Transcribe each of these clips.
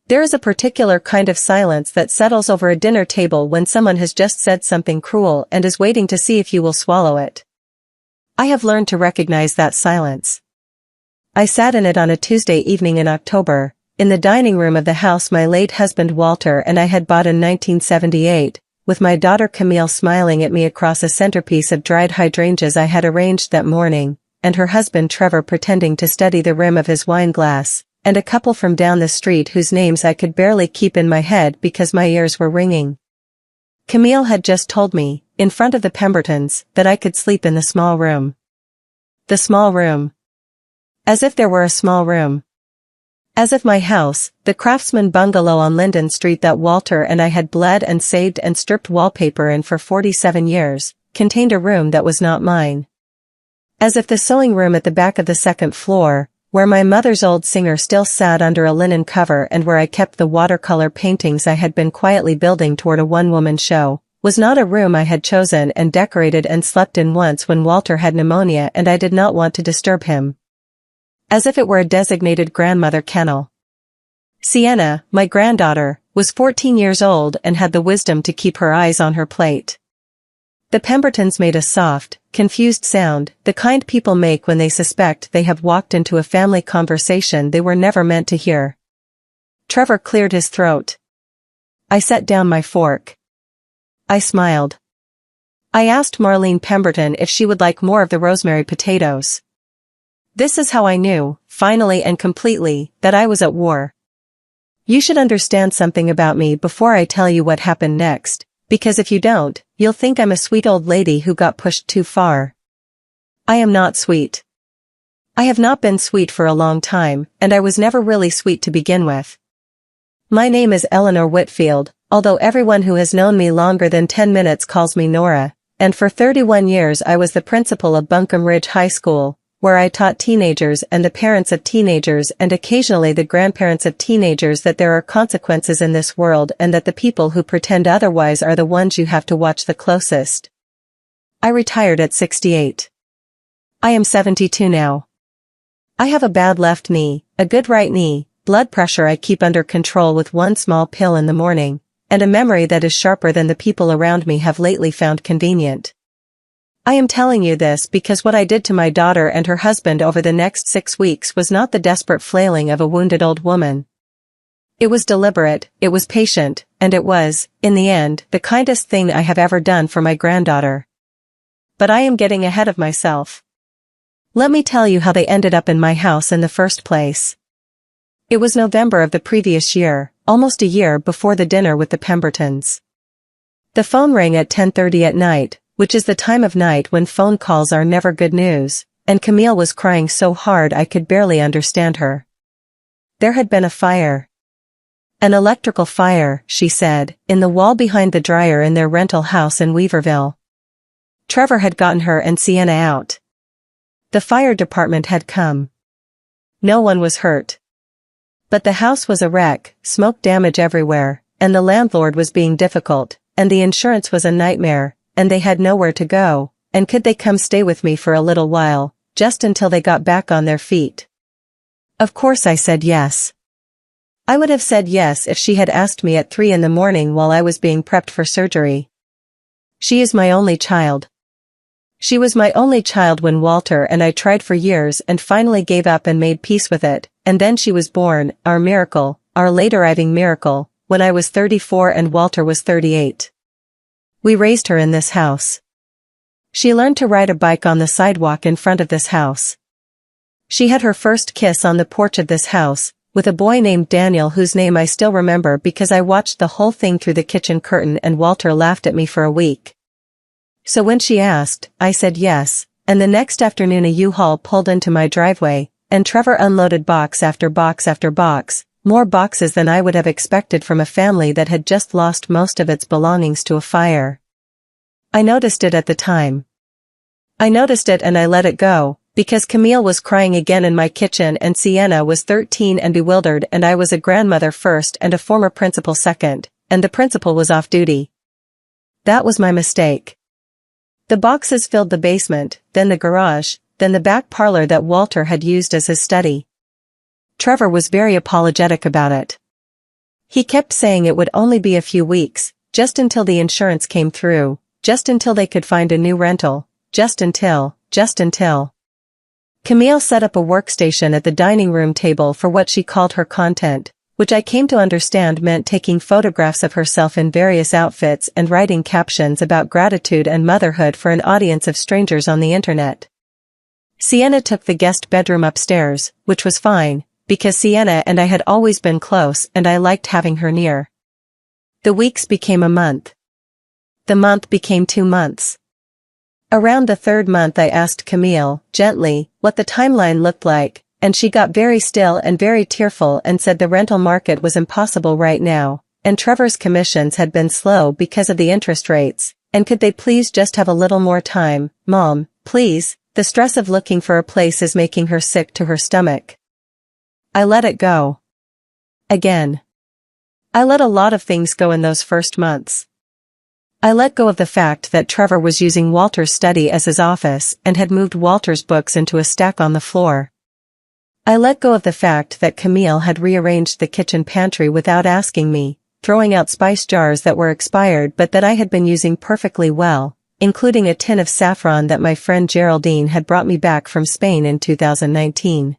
There is a particular kind of silence that settles over a dinner table when someone has just said something cruel and is waiting to see if you will swallow it. I have learned to recognize that silence. I sat in it on a Tuesday evening in October, in the dining room of the house my late husband Walter and I had bought in 1978, with my daughter Camille smiling at me across a centerpiece of dried hydrangeas I had arranged that morning, and her husband Trevor pretending to study the rim of his wine glass, and a couple from down the street whose names I could barely keep in my head because my ears were ringing. Camille had just told me, in front of the Pembertons, that I could sleep in the small room. The small room. As if there were a small room. As if my house, the Craftsman bungalow on Linden Street that Walter and I had bled and saved and stripped wallpaper in for 47 years, contained a room that was not mine. As if the sewing room at the back of the second floor, where my mother's old singer still sat under a linen cover and where I kept the watercolor paintings I had been quietly building toward a one-woman show, was not a room I had chosen and decorated and slept in once when Walter had pneumonia and I did not want to disturb him. As if it were a designated grandmother kennel. Sienna, my granddaughter, was 14 years old and had the wisdom to keep her eyes on her plate. The Pembertons made a soft, confused sound, the kind people make when they suspect they have walked into a family conversation they were never meant to hear. Trevor cleared his throat. I set down my fork. I smiled. I asked Marlene Pemberton if she would like more of the rosemary potatoes. This is how I knew, finally and completely, that I was at war. You should understand something about me before I tell you what happened next, because if you don't, you'll think I'm a sweet old lady who got pushed too far. I am not sweet. I have not been sweet for a long time, and I was never really sweet to begin with. My name is Eleanor Whitfield, although everyone who has known me longer than 10 minutes calls me Nora, and for 31 years I was the principal of Buncombe Ridge High School, where I taught teenagers and the parents of teenagers and occasionally the grandparents of teenagers that there are consequences in this world and that the people who pretend otherwise are the ones you have to watch the closest. I retired at 68. I am 72 now. I have a bad left knee, a good right knee, blood pressure I keep under control with one small pill in the morning, and a memory that is sharper than the people around me have lately found convenient. I am telling you this because what I did to my daughter and her husband over the next 6 weeks was not the desperate flailing of a wounded old woman. It was deliberate, it was patient, and it was, in the end, the kindest thing I have ever done for my granddaughter. But I am getting ahead of myself. Let me tell you how they ended up in my house in the first place. It was November of the previous year, almost a year before the dinner with the Pembertons. The phone rang at 10:30 at night, which is the time of night when phone calls are never good news, and Camille was crying so hard I could barely understand her. There had been a fire. An electrical fire, she said, in the wall behind the dryer in their rental house in Weaverville. Trevor had gotten her and Sienna out. The fire department had come. No one was hurt. But the house was a wreck, smoke damage everywhere, and the landlord was being difficult, and the insurance was a nightmare, and they had nowhere to go, and could they come stay with me for a little while, just until they got back on their feet? Of course I said yes. I would have said yes if she had asked me at 3 in the morning while I was being prepped for surgery. She is my only child. She was my only child when Walter and I tried for years and finally gave up and made peace with it, and then she was born, our miracle, our late-arriving miracle, when I was 34 and Walter was 38. We raised her in this house. She learned to ride a bike on the sidewalk in front of this house. She had her first kiss on the porch of this house, with a boy named Daniel whose name I still remember because I watched the whole thing through the kitchen curtain and Walter laughed at me for a week. So when she asked, I said yes, and the next afternoon a U-Haul pulled into my driveway, and Trevor unloaded box after box after box, more boxes than I would have expected from a family that had just lost most of its belongings to a fire. I noticed it at the time. I noticed it and I let it go, because Camille was crying again in my kitchen and Sienna was 13 and bewildered and I was a grandmother first and a former principal second, and the principal was off duty. That was my mistake. The boxes filled the basement, then the garage, then the back parlor that Walter had used as his study. Trevor was very apologetic about it. He kept saying it would only be a few weeks, just until the insurance came through, just until they could find a new rental, just until. Camille set up a workstation at the dining room table for what she called her content, which I came to understand meant taking photographs of herself in various outfits and writing captions about gratitude and motherhood for an audience of strangers on the internet. Sienna took the guest bedroom upstairs, which was fine, because Sienna and I had always been close and I liked having her near. The weeks became a month. The month became 2 months. Around the 3rd month I asked Camille, gently, what the timeline looked like, and she got very still and very tearful and said the rental market was impossible right now, and Trevor's commissions had been slow because of the interest rates, and could they please just have a little more time, Mom, please, the stress of looking for a place is making her sick to her stomach. I let it go. Again. I let a lot of things go in those first months. I let go of the fact that Trevor was using Walter's study as his office and had moved Walter's books into a stack on the floor. I let go of the fact that Camille had rearranged the kitchen pantry without asking me, throwing out spice jars that were expired but that I had been using perfectly well, including a tin of saffron that my friend Geraldine had brought me back from Spain in 2019.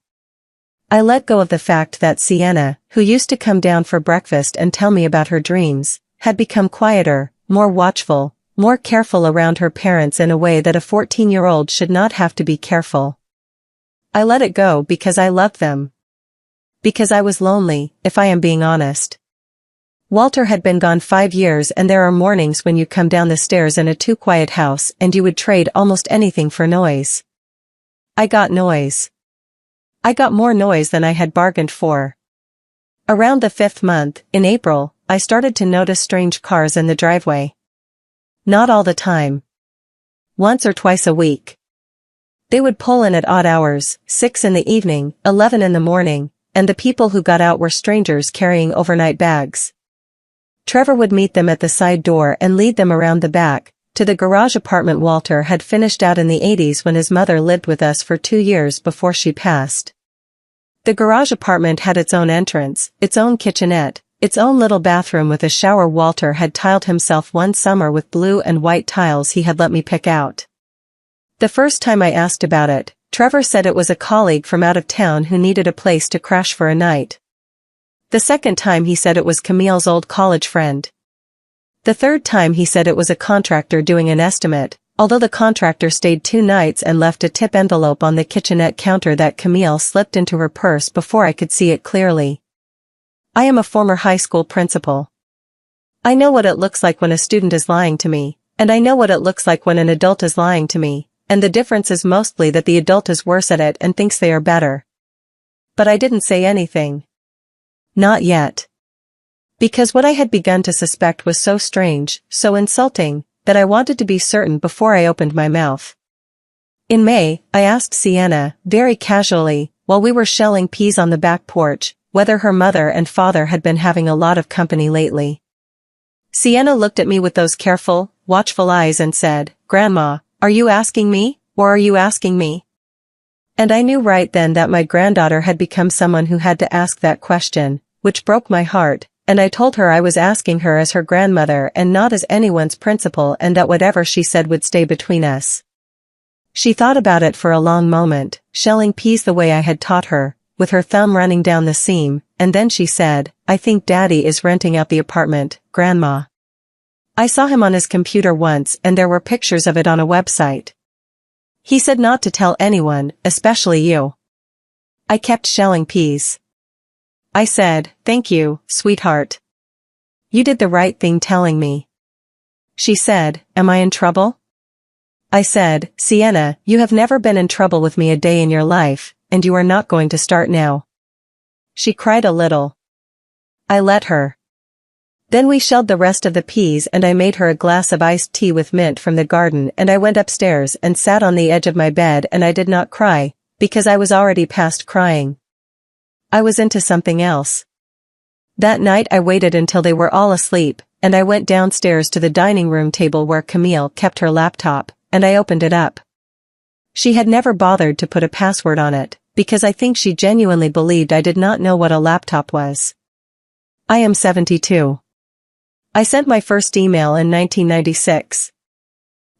I let go of the fact that Sienna, who used to come down for breakfast and tell me about her dreams, had become quieter, more watchful, more careful around her parents in a way that a 14-year-old should not have to be careful. I let it go because I loved them. Because I was lonely, if I am being honest. Walter had been gone 5 years and there are mornings when you come down the stairs in a too quiet house and you would trade almost anything for noise. I got noise. I got more noise than I had bargained for. Around the 5th month, in April, I started to notice strange cars in the driveway. Not all the time. Once or twice a week. They would pull in at odd hours, 6 in the evening, 11 in the morning, and the people who got out were strangers carrying overnight bags. Trevor would meet them at the side door and lead them around the back, to the garage apartment Walter had finished out in the 80s when his mother lived with us for 2 years before she passed. The garage apartment had its own entrance, its own kitchenette, its own little bathroom with a shower Walter had tiled himself one summer with blue and white tiles he had let me pick out. The first time I asked about it, Trevor said it was a colleague from out of town who needed a place to crash for a night. The second time he said it was Camille's old college friend. The third time he said it was a contractor doing an estimate, although the contractor stayed 2 nights and left a tip envelope on the kitchenette counter that Camille slipped into her purse before I could see it clearly. I am a former high school principal. I know what it looks like when a student is lying to me, and I know what it looks like when an adult is lying to me, and the difference is mostly that the adult is worse at it and thinks they are better. But I didn't say anything. Not yet. Because what I had begun to suspect was so strange, so insulting, that I wanted to be certain before I opened my mouth. In May, I asked Sienna, very casually, while we were shelling peas on the back porch, whether her mother and father had been having a lot of company lately. Sienna looked at me with those careful, watchful eyes and said, "Grandma, are you asking me, or are you asking me?" And I knew right then that my granddaughter had become someone who had to ask that question, which broke my heart, and I told her I was asking her as her grandmother and not as anyone's principal and that whatever she said would stay between us. She thought about it for a long moment, shelling peas the way I had taught her, with her thumb running down the seam, and then she said, "I think Daddy is renting out the apartment, Grandma. I saw him on his computer once and there were pictures of it on a website. He said not to tell anyone, especially you." I kept shelling peas. I said, "Thank you, sweetheart. You did the right thing telling me." She said, "Am I in trouble?" I said, "Sienna, you have never been in trouble with me a day in your life, and you are not going to start now." She cried a little. I let her. Then we shelled the rest of the peas and I made her a glass of iced tea with mint from the garden and I went upstairs and sat on the edge of my bed and I did not cry, because I was already past crying. I was into something else. That night I waited until they were all asleep, and I went downstairs to the dining room table where Camille kept her laptop, and I opened it up. She had never bothered to put a password on it, because I think she genuinely believed I did not know what a laptop was. I am 72. I sent my first email in 1996.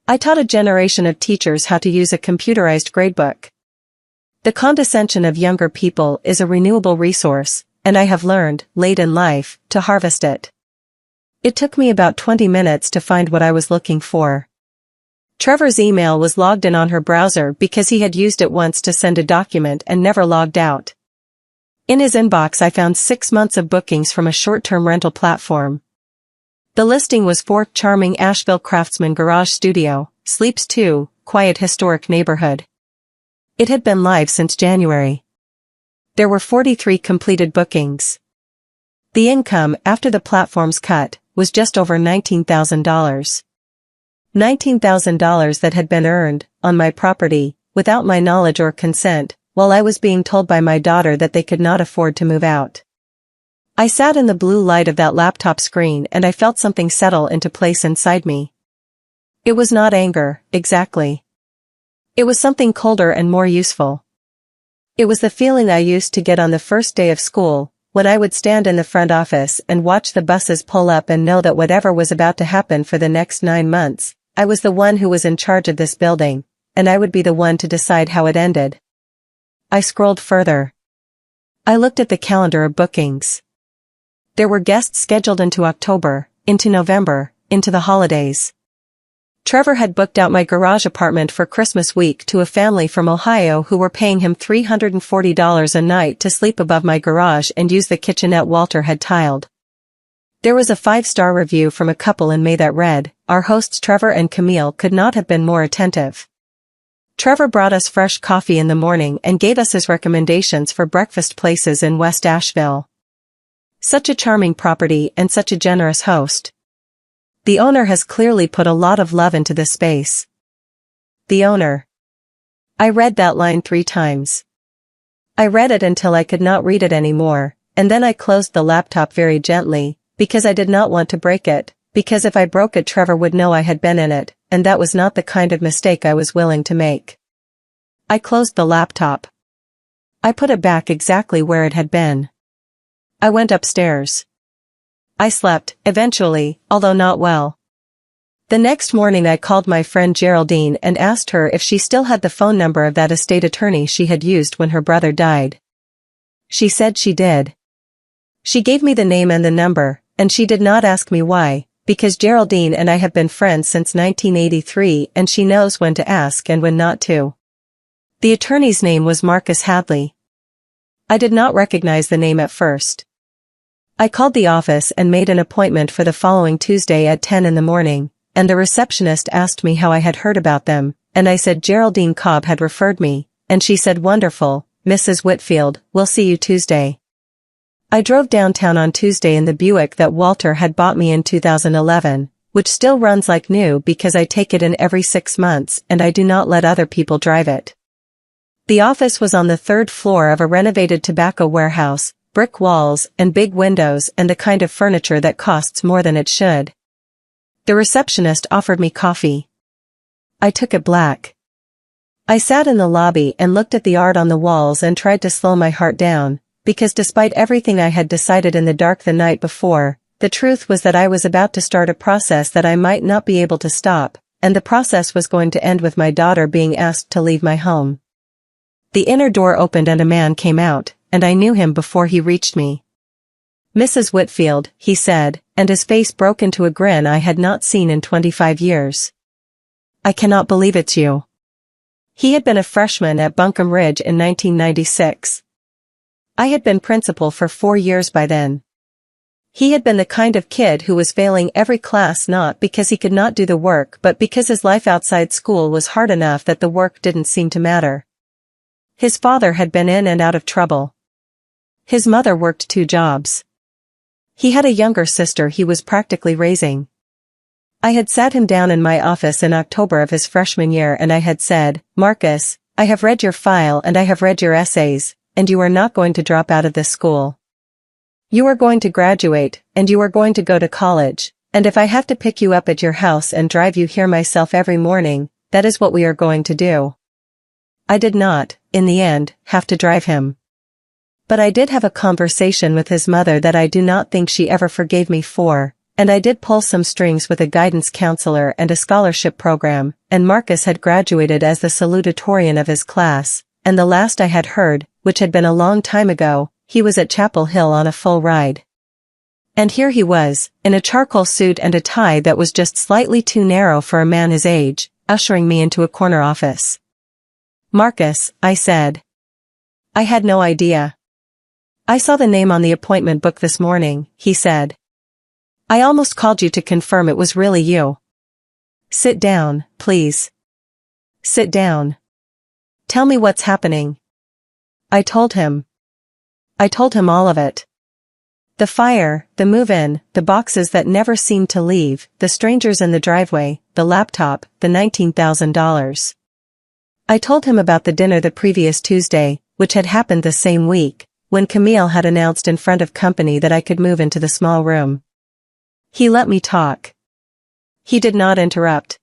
I taught a generation of teachers how to use a computerized gradebook. The condescension of younger people is a renewable resource, and I have learned, late in life, to harvest it. It took me about 20 minutes to find what I was looking for. Trevor's email was logged in on her browser because he had used it once to send a document and never logged out. In his inbox I found 6 months of bookings from a short-term rental platform. The listing was for charming Asheville Craftsman Garage Studio, Sleeps 2, quiet historic neighborhood. It had been live since January. There were 43 completed bookings. The income, after the platform's cut, was just over $19,000. $19,000 that had been earned, on my property, without my knowledge or consent, while I was being told by my daughter that they could not afford to move out. I sat in the blue light of that laptop screen and I felt something settle into place inside me. It was not anger, exactly. It was something colder and more useful. It was the feeling I used to get on the first day of school, when I would stand in the front office and watch the buses pull up and know that whatever was about to happen for the next 9 months, I was the one who was in charge of this building, and I would be the one to decide how it ended. I scrolled further. I looked at the calendar of bookings. There were guests scheduled into October, into November, into the holidays. Trevor had booked out my garage apartment for Christmas week to a family from Ohio who were paying him $340 a night to sleep above my garage and use the kitchenette Walter had tiled. There was a 5-star review from a couple in May that read, "Our hosts Trevor and Camille could not have been more attentive. Trevor brought us fresh coffee in the morning and gave us his recommendations for breakfast places in West Asheville. Such a charming property and such a generous host. The owner has clearly put a lot of love into this space." The owner. I read that line 3 times. I read it until I could not read it anymore, and then I closed the laptop very gently, because I did not want to break it, because if I broke it Trevor would know I had been in it, and that was not the kind of mistake I was willing to make. I closed the laptop. I put it back exactly where it had been. I went upstairs. I slept, eventually, although not well. The next morning I called my friend Geraldine and asked her if she still had the phone number of that estate attorney she had used when her brother died. She said she did. She gave me the name and the number, and she did not ask me why, because Geraldine and I have been friends since 1983 and she knows when to ask and when not to. The attorney's name was Marcus Hadley. I did not recognize the name at first. I called the office and made an appointment for the following Tuesday at 10 in the morning, and the receptionist asked me how I had heard about them, and I said Geraldine Cobb had referred me, and she said wonderful, Mrs. Whitfield, we'll see you Tuesday. I drove downtown on Tuesday in the Buick that Walter had bought me in 2011, which still runs like new because I take it in every 6 months and I do not let other people drive it. The office was on the 3rd floor of a renovated tobacco warehouse, brick walls and big windows and the kind of furniture that costs more than it should. The receptionist offered me coffee. I took it black. I sat in the lobby and looked at the art on the walls and tried to slow my heart down, because despite everything I had decided in the dark the night before, the truth was that I was about to start a process that I might not be able to stop, and the process was going to end with my daughter being asked to leave my home. The inner door opened and a man came out, and I knew him before he reached me. "Mrs. Whitfield," he said, and his face broke into a grin I had not seen in 25 years. "I cannot believe it's you." He had been a freshman at Buncombe Ridge in 1996. I had been principal for 4 years by then. He had been the kind of kid who was failing every class not because he could not do the work but because his life outside school was hard enough that the work didn't seem to matter. His father had been in and out of trouble. His mother worked 2 jobs. He had a younger sister he was practically raising. I had sat him down in my office in October of his freshman year and I had said, "Marcus, I have read your file and I have read your essays, and you are not going to drop out of this school. You are going to graduate, and you are going to go to college, and if I have to pick you up at your house and drive you here myself every morning, that is what we are going to do." I did not, in the end, have to drive him. But I did have a conversation with his mother that I do not think she ever forgave me for, and I did pull some strings with a guidance counselor and a scholarship program, and Marcus had graduated as the salutatorian of his class, and the last I had heard, which had been a long time ago, he was at Chapel Hill on a full ride. And here he was, in a charcoal suit and a tie that was just slightly too narrow for a man his age, ushering me into a corner office. "Marcus," I said. "I had no idea." "I saw the name on the appointment book this morning," he said. "I almost called you to confirm it was really you." "Sit down, please." "Sit down. Tell me what's happening." I told him. I told him all of it. The fire, the move-in, the boxes that never seemed to leave, the strangers in the driveway, the laptop, the $19,000. I told him about the dinner the previous Tuesday, which had happened the same week, when Camille had announced in front of company that I could move into the small room. He let me talk. He did not interrupt.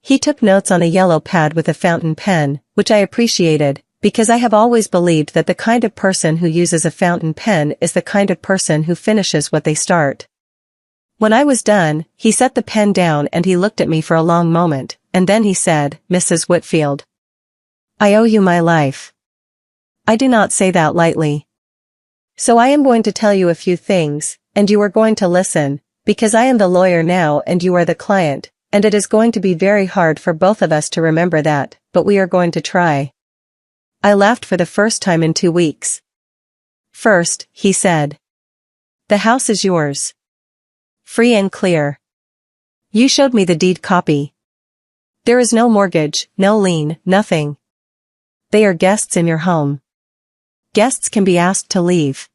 He took notes on a yellow pad with a fountain pen, which I appreciated, because I have always believed that the kind of person who uses a fountain pen is the kind of person who finishes what they start. When I was done, he set the pen down and he looked at me for a long moment, and then he said, "Mrs. Whitfield, I owe you my life." I do not say that lightly. So I am going to tell you a few things, and you are going to listen, because I am the lawyer now and you are the client, and it is going to be very hard for both of us to remember that, but we are going to try. I laughed for the first time in 2 weeks. "First," he said, "the house is yours. Free and clear. You showed me the deed copy. There is no mortgage, no lien, nothing. They are guests in your home. Guests can be asked to leave.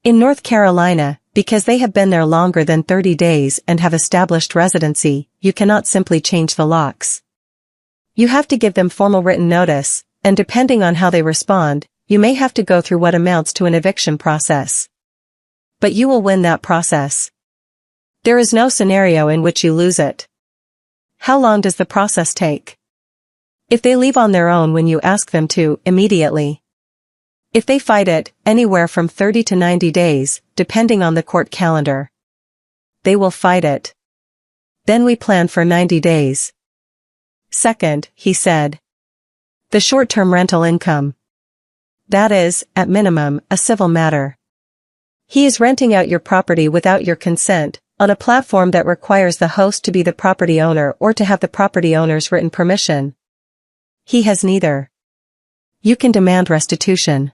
In North Carolina, because they have been there longer than 30 days and have established residency, you cannot simply change the locks. You have to give them formal written notice, and depending on how they respond, you may have to go through what amounts to an eviction process. But you will win that process. There is no scenario in which you lose it." "How long does the process take?" "If they leave on their own when you ask them to, immediately. If they fight it, anywhere from 30 to 90 days, depending on the court calendar. They will fight it. Then we plan for 90 days. Second," he said, "the short-term rental income. That is, at minimum, a civil matter. He is renting out your property without your consent, on a platform that requires the host to be the property owner or to have the property owner's written permission. He has neither. You can demand restitution.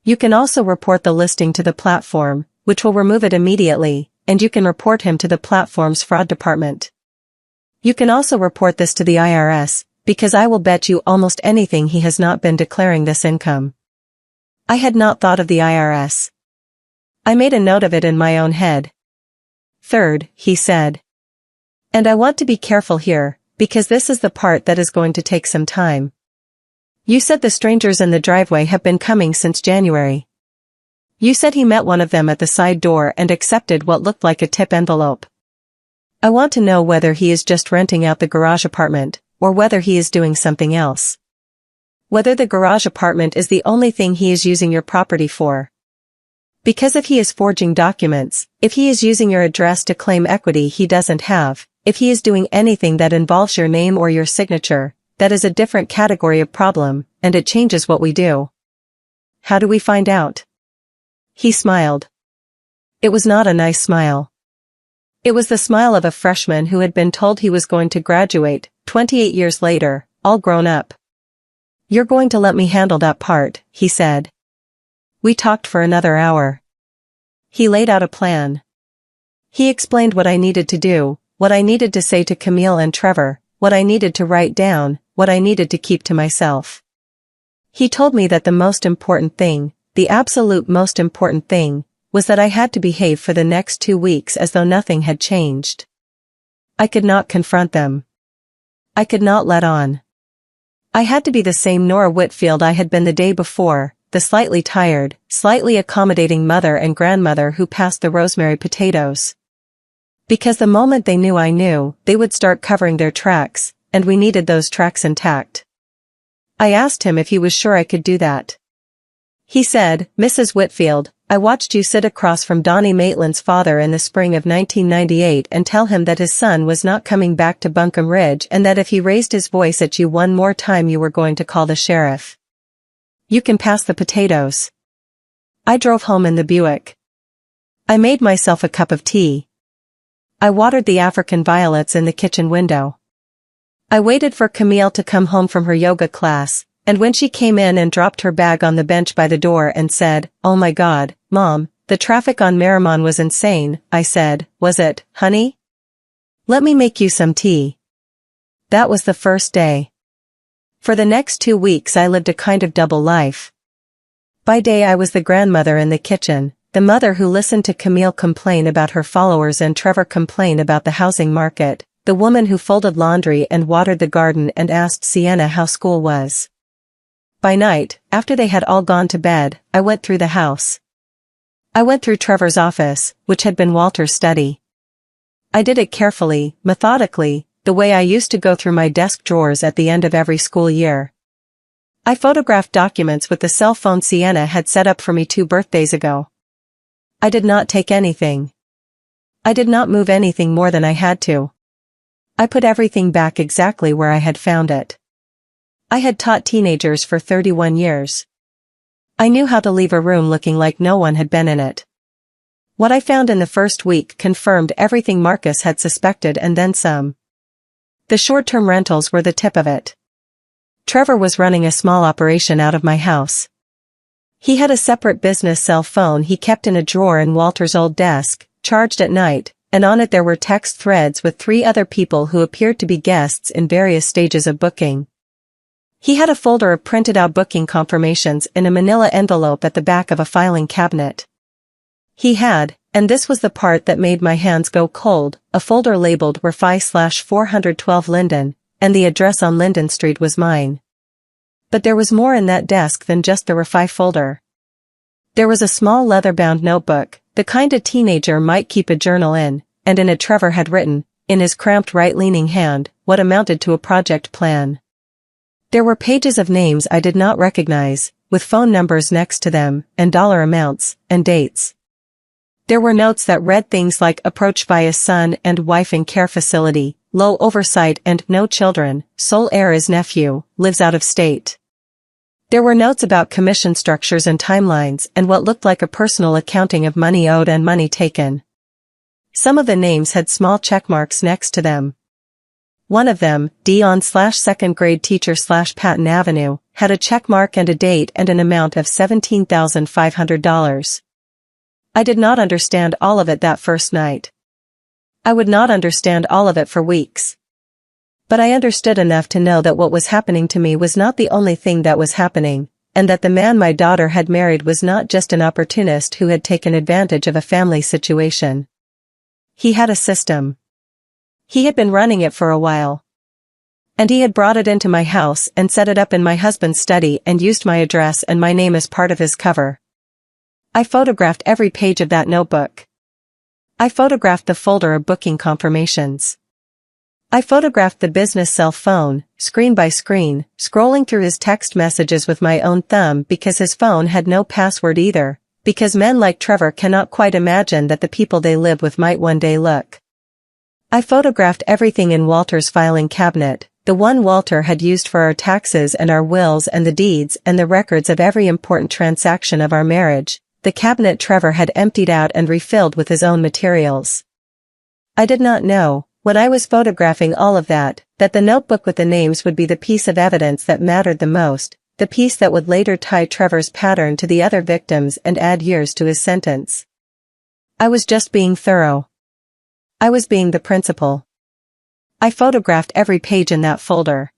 You can also report the listing to the platform, which will remove it immediately, and you can report him to the platform's fraud department. You can also report this to the IRS, because I will bet you almost anything he has not been declaring this income." I had not thought of the IRS. I made a note of it in my own head. "Third," he said. "And I want to be careful here, because this is the part that is going to take some time. You said the strangers in the driveway have been coming since January. You said he met one of them at the side door and accepted what looked like a tip envelope. I want to know whether he is just renting out the garage apartment, or whether he is doing something else. Whether the garage apartment is the only thing he is using your property for. Because if he is forging documents, if he is using your address to claim equity he doesn't have, if he is doing anything that involves your name or your signature, that is a different category of problem, and it changes what we do." "How do we find out?" He smiled. It was not a nice smile. It was the smile of a freshman who had been told he was going to graduate, 28 years later, all grown up. "You're going to let me handle that part," he said. We talked for another hour. He laid out a plan. He explained what I needed to do, what I needed to say to Camille and Trevor, what I needed to write down, what I needed to keep to myself. He told me that the most important thing, the absolute most important thing, was that I had to behave for the next 2 weeks as though nothing had changed. I could not confront them. I could not let on. I had to be the same Nora Whitfield I had been the day before, the slightly tired, slightly accommodating mother and grandmother who passed the rosemary potatoes. Because the moment they knew I knew, they would start covering their tracks, and we needed those tracks intact. I asked him if he was sure I could do that. He said, "Mrs. Whitfield, I watched you sit across from Donnie Maitland's father in the spring of 1998 and tell him that his son was not coming back to Buncombe Ridge and that if he raised his voice at you one more time you were going to call the sheriff. You can pass the potatoes." I drove home in the Buick. I made myself a cup of tea. I watered the African violets in the kitchen window. I waited for Camille to come home from her yoga class, and when she came in and dropped her bag on the bench by the door and said, "Oh my God, Mom, the traffic on Merrimon was insane," I said, "Was it, honey? Let me make you some tea." That was the first day. For the next 2 weeks I lived a kind of double life. By day I was the grandmother in the kitchen, the mother who listened to Camille complain about her followers and Trevor complain about the housing market, the woman who folded laundry and watered the garden and asked Sienna how school was. By night, after they had all gone to bed, I went through the house. I went through Trevor's office, which had been Walter's study. I did it carefully, methodically, the way I used to go through my desk drawers at the end of every school year. I photographed documents with the cell phone Sienna had set up for me 2 birthdays ago. I did not take anything. I did not move anything more than I had to. I put everything back exactly where I had found it. I had taught teenagers for 31 years. I knew how to leave a room looking like no one had been in it. What I found in the first week confirmed everything Marcus had suspected and then some. The short-term rentals were the tip of it. Trevor was running a small operation out of my house. He had a separate business cell phone he kept in a drawer in Walter's old desk, charged at night, and on it there were text threads with 3 other people who appeared to be guests in various stages of booking. He had a folder of printed-out booking confirmations in a manila envelope at the back of a filing cabinet. He had, and this was the part that made my hands go cold, a folder labeled Refi/412 Linden, and the address on Linden Street was mine. But there was more in that desk than just the Refi folder. There was a small leather-bound notebook, the kind a teenager might keep a journal in, and in it Trevor had written, in his cramped right-leaning hand, what amounted to a project plan. There were pages of names I did not recognize, with phone numbers next to them, and dollar amounts, and dates. There were notes that read things like approached by a son and wife in care facility, low oversight and no children, sole heir is nephew, lives out of state. There were notes about commission structures and timelines and what looked like a personal accounting of money owed and money taken. Some of the names had small check marks next to them. One of them, Dion/second grade teacher/Patton Avenue, had a check mark and a date and an amount of $17,500. I did not understand all of it that first night. I would not understand all of it for weeks. But I understood enough to know that what was happening to me was not the only thing that was happening, and that the man my daughter had married was not just an opportunist who had taken advantage of a family situation. He had a system. He had been running it for a while. And he had brought it into my house and set it up in my husband's study and used my address and my name as part of his cover. I photographed every page of that notebook. I photographed the folder of booking confirmations. I photographed the business cell phone, screen by screen, scrolling through his text messages with my own thumb because his phone had no password either, because men like Trevor cannot quite imagine that the people they live with might one day look. I photographed everything in Walter's filing cabinet, the one Walter had used for our taxes and our wills and the deeds and the records of every important transaction of our marriage, the cabinet Trevor had emptied out and refilled with his own materials. I did not know, when I was photographing all of that the notebook with the names would be the piece of evidence that mattered the most, the piece that would later tie Trevor's pattern to the other victims and add years to his sentence. I was just being thorough. I was being the principal. I photographed every page in that folder.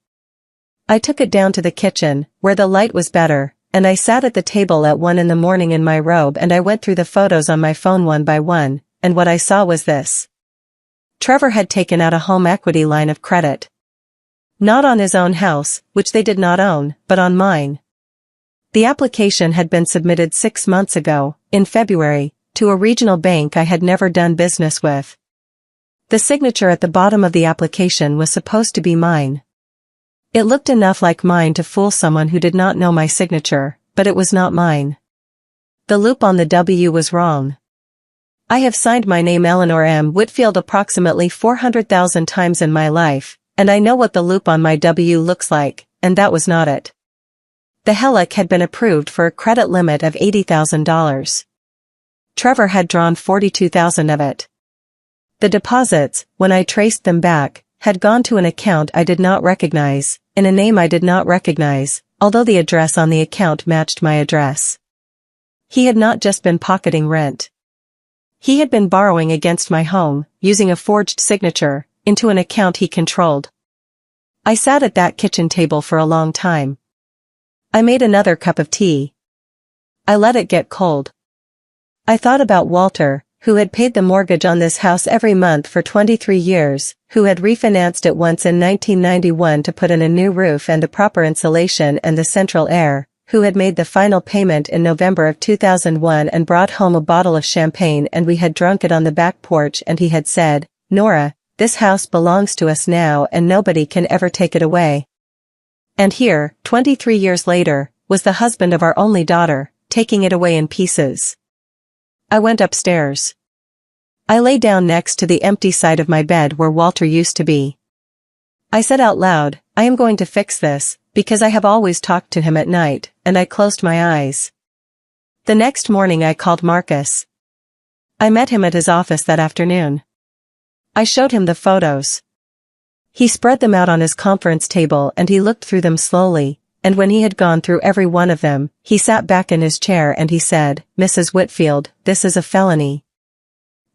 I took it down to the kitchen, where the light was better, and I sat at the table at 1 in the morning in my robe and I went through the photos on my phone one by one, and what I saw was this. Trevor had taken out a home equity line of credit. Not on his own house, which they did not own, but on mine. The application had been submitted 6 months ago, in February, to a regional bank I had never done business with. The signature at the bottom of the application was supposed to be mine. It looked enough like mine to fool someone who did not know my signature, but it was not mine. The loop on the W was wrong. I have signed my name Eleanor M. Whitfield approximately 400,000 times in my life, and I know what the loop on my W looks like, and that was not it. The HELOC had been approved for a credit limit of $80,000. Trevor had drawn $42,000 of it. The deposits, when I traced them back, had gone to an account I did not recognize, in a name I did not recognize, although the address on the account matched my address. He had not just been pocketing rent. He had been borrowing against my home, using a forged signature, into an account he controlled. I sat at that kitchen table for a long time. I made another cup of tea. I let it get cold. I thought about Walter, who had paid the mortgage on this house every month for 23 years, who had refinanced it once in 1991 to put in a new roof and the proper insulation and the central air, who had made the final payment in November of 2001 and brought home a bottle of champagne and we had drunk it on the back porch and he had said, "Nora, this house belongs to us now and nobody can ever take it away." And here, 23 years later, was the husband of our only daughter, taking it away in pieces. I went upstairs. I lay down next to the empty side of my bed where Walter used to be. I said out loud, "I am going to fix this, because I have always talked to him at night," and I closed my eyes. The next morning I called Marcus. I met him at his office that afternoon. I showed him the photos. He spread them out on his conference table and he looked through them slowly, and when he had gone through every one of them, he sat back in his chair and he said, "Mrs. Whitfield, this is a felony.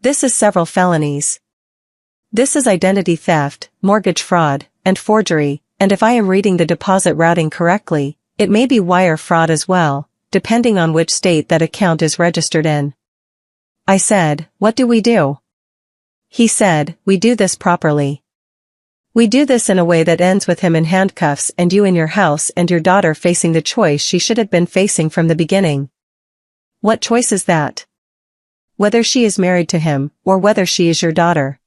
This is several felonies. This is identity theft, mortgage fraud, and forgery, and if I am reading the deposit routing correctly, it may be wire fraud as well, depending on which state that account is registered in." I said, "What do we do?" He said, "We do this properly. We do this in a way that ends with him in handcuffs and you in your house and your daughter facing the choice she should have been facing from the beginning." What choice is that? Whether she is married to him, or whether she is your daughter.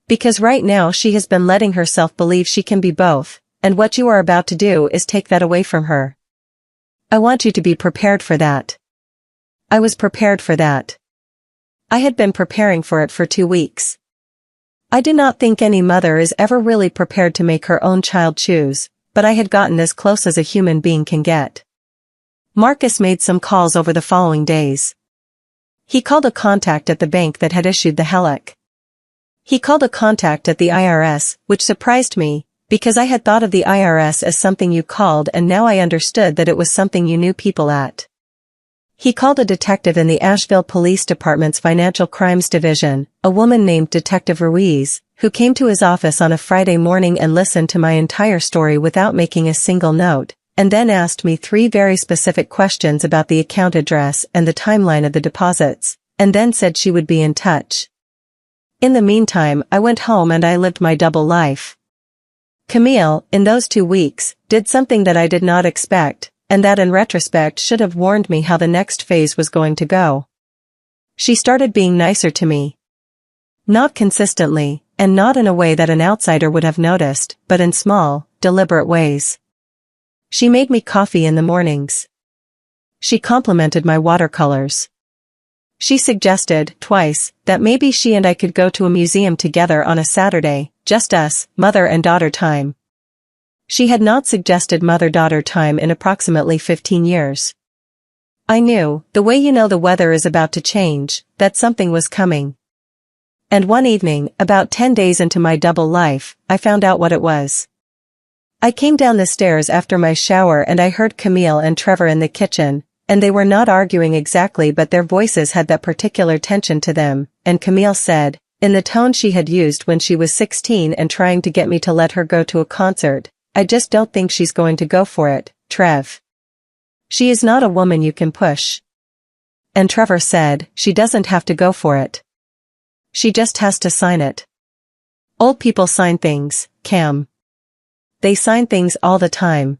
Because right now she has been letting herself believe she can be both, and what you are about to do is take that away from her. I want you to be prepared for that. I was prepared for that. I had been preparing for it for 2 weeks. I do not think any mother is ever really prepared to make her own child choose, but I had gotten as close as a human being can get. Marcus made some calls over the following days. He called a contact at the bank that had issued the HELOC. He called a contact at the IRS, which surprised me, because I had thought of the IRS as something you called and now I understood that it was something you knew people at. He called a detective in the Asheville Police Department's Financial Crimes Division, a woman named Detective Ruiz, who came to his office on a Friday morning and listened to my entire story without making a single note, and then asked me 3 very specific questions about the account address and the timeline of the deposits, and then said she would be in touch. In the meantime, I went home and I lived my double life. Camille, in those 2 weeks, did something that I did not expect, and that in retrospect should have warned me how the next phase was going to go. She started being nicer to me. Not consistently, and not in a way that an outsider would have noticed, but in small, deliberate ways. She made me coffee in the mornings. She complimented my watercolors. She suggested, twice, that maybe she and I could go to a museum together on a Saturday, just us, mother and daughter time. She had not suggested mother-daughter time in approximately 15 years. I knew, the way you know the weather is about to change, that something was coming. And one evening, about 10 days into my double life, I found out what it was. I came down the stairs after my shower and I heard Camille and Trevor in the kitchen, and they were not arguing exactly but their voices had that particular tension to them, and Camille said, in the tone she had used when she was 16 and trying to get me to let her go to a concert, "I just don't think she's going to go for it, Trev. She is not a woman you can push." And Trevor said, "She doesn't have to go for it. She just has to sign it. Old people sign things, Cam. They sign things all the time."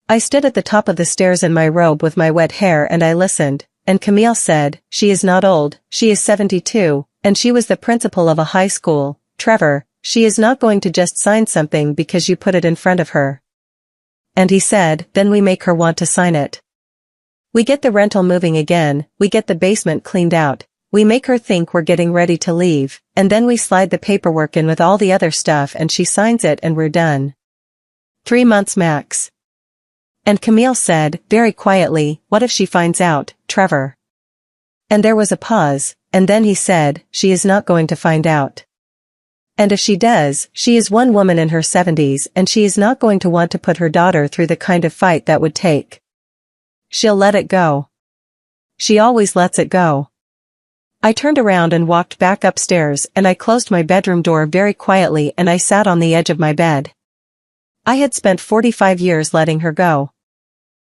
I stood at the top of the stairs in my robe with my wet hair and I listened, and Camille said, "She is not old, she is 72, and she was the principal of a high school, Trevor. She is not going to just sign something because you put it in front of her." And he said, "Then we make her want to sign it." We get the rental moving again, we get the basement cleaned out, we make her think we're getting ready to leave, and then we slide the paperwork in with all the other stuff and she signs it and we're done. 3 months max. And Camille said, very quietly, what if she finds out, Trevor? And there was a pause, and then he said, she is not going to find out. And if she does, she is one woman in her 70s and she is not going to want to put her daughter through the kind of fight that would take. She'll let it go. She always lets it go. I turned around and walked back upstairs and I closed my bedroom door very quietly and I sat on the edge of my bed. I had spent 45 years letting her go.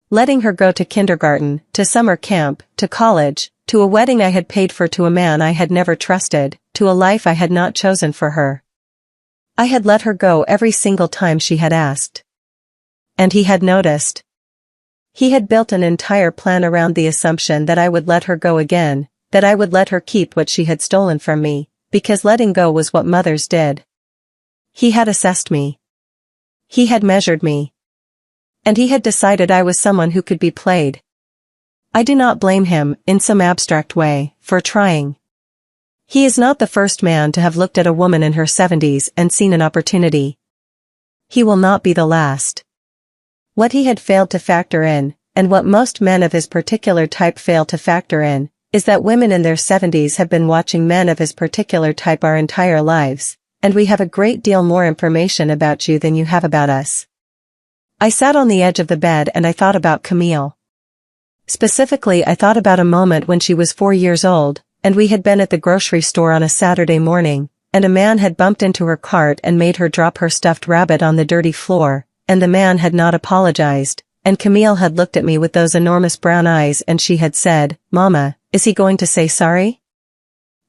Letting her go to kindergarten, to summer camp, to college, to a wedding I had paid for, to a man I had never trusted, to a life I had not chosen for her. I had let her go every single time she had asked. And he had noticed. He had built an entire plan around the assumption that I would let her go again, that I would let her keep what she had stolen from me, because letting go was what mothers did. He had assessed me. He had measured me. And he had decided I was someone who could be played. I do not blame him, in some abstract way, for trying. He is not the first man to have looked at a woman in her 70s and seen an opportunity. He will not be the last. What he had failed to factor in, and what most men of his particular type fail to factor in, is that women in their 70s have been watching men of his particular type our entire lives, and we have a great deal more information about you than you have about us. I sat on the edge of the bed and I thought about Camille. Specifically, I thought about a moment when she was 4 years old, and we had been at the grocery store on a Saturday morning, and a man had bumped into her cart and made her drop her stuffed rabbit on the dirty floor, and the man had not apologized, and Camille had looked at me with those enormous brown eyes and she had said, "Mama, is he going to say sorry?"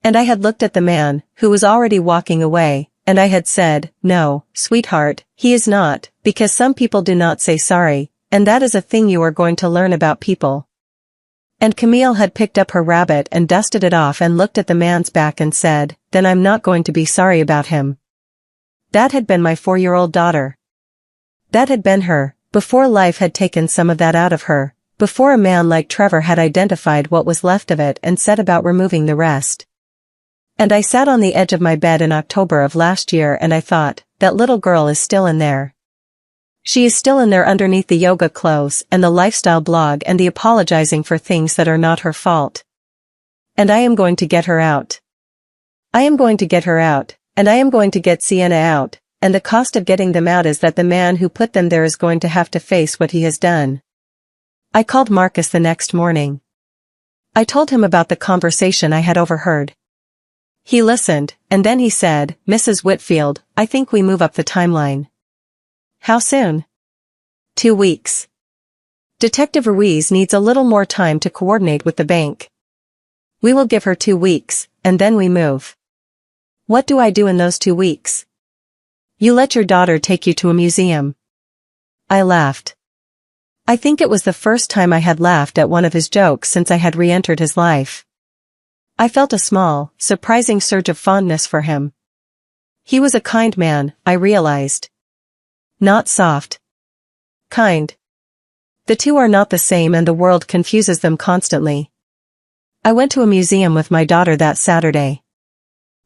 And I had looked at the man, who was already walking away, and I had said, "No, sweetheart, he is not, because some people do not say sorry, and that is a thing you are going to learn about people." And Camille had picked up her rabbit and dusted it off and looked at the man's back and said, "Then I'm not going to be sorry about him." That had been my 4-year-old daughter. That had been her, before life had taken some of that out of her, before a man like Trevor had identified what was left of it and set about removing the rest. And I sat on the edge of my bed in October of last year and I thought, that little girl is still in there. She is still in there underneath the yoga clothes and the lifestyle blog and the apologizing for things that are not her fault. And I am going to get her out. I am going to get her out, and I am going to get Sienna out, and the cost of getting them out is that the man who put them there is going to have to face what he has done. I called Marcus the next morning. I told him about the conversation I had overheard. He listened, and then he said, "Mrs. Whitfield, I think we move up the timeline." "How soon?" 2 weeks. Detective Ruiz needs a little more time to coordinate with the bank. We will give her 2 weeks, and then we move. What do I do in those 2 weeks? You let your daughter take you to a museum. I laughed. I think it was the first time I had laughed at one of his jokes since I had re-entered his life. I felt a small, surprising surge of fondness for him. He was a kind man, I realized. Not soft. Kind. The two are not the same and the world confuses them constantly. I went to a museum with my daughter that Saturday.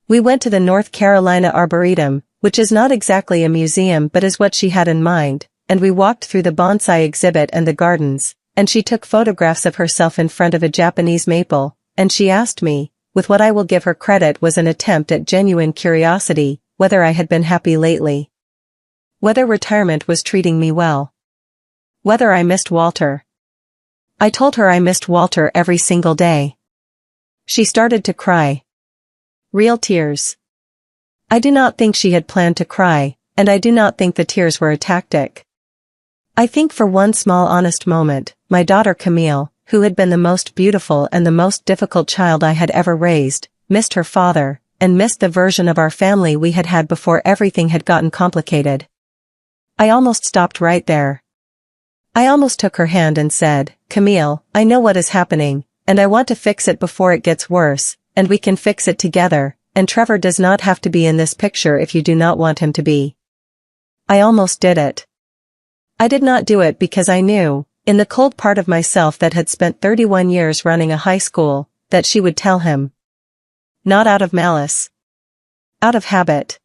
We went to the North Carolina Arboretum, which is not exactly a museum but is what she had in mind, and we walked through the bonsai exhibit and the gardens, and she took photographs of herself in front of a Japanese maple, and she asked me, with what I will give her credit was an attempt at genuine curiosity, whether I had been happy lately. Whether retirement was treating me well. Whether I missed Walter. I told her I missed Walter every single day. She started to cry. Real tears. I do not think she had planned to cry, and I do not think the tears were a tactic. I think for one small honest moment, my daughter Camille, who had been the most beautiful and the most difficult child I had ever raised, missed her father, and missed the version of our family we had had before everything had gotten complicated. I almost stopped right there. I almost took her hand and said, "Camille, I know what is happening, and I want to fix it before it gets worse, and we can fix it together, and Trevor does not have to be in this picture if you do not want him to be." I almost did it. I did not do it because I knew, In the cold part of myself that had spent 31 years running a high school, that she would tell him. Not out of malice. Out of habit.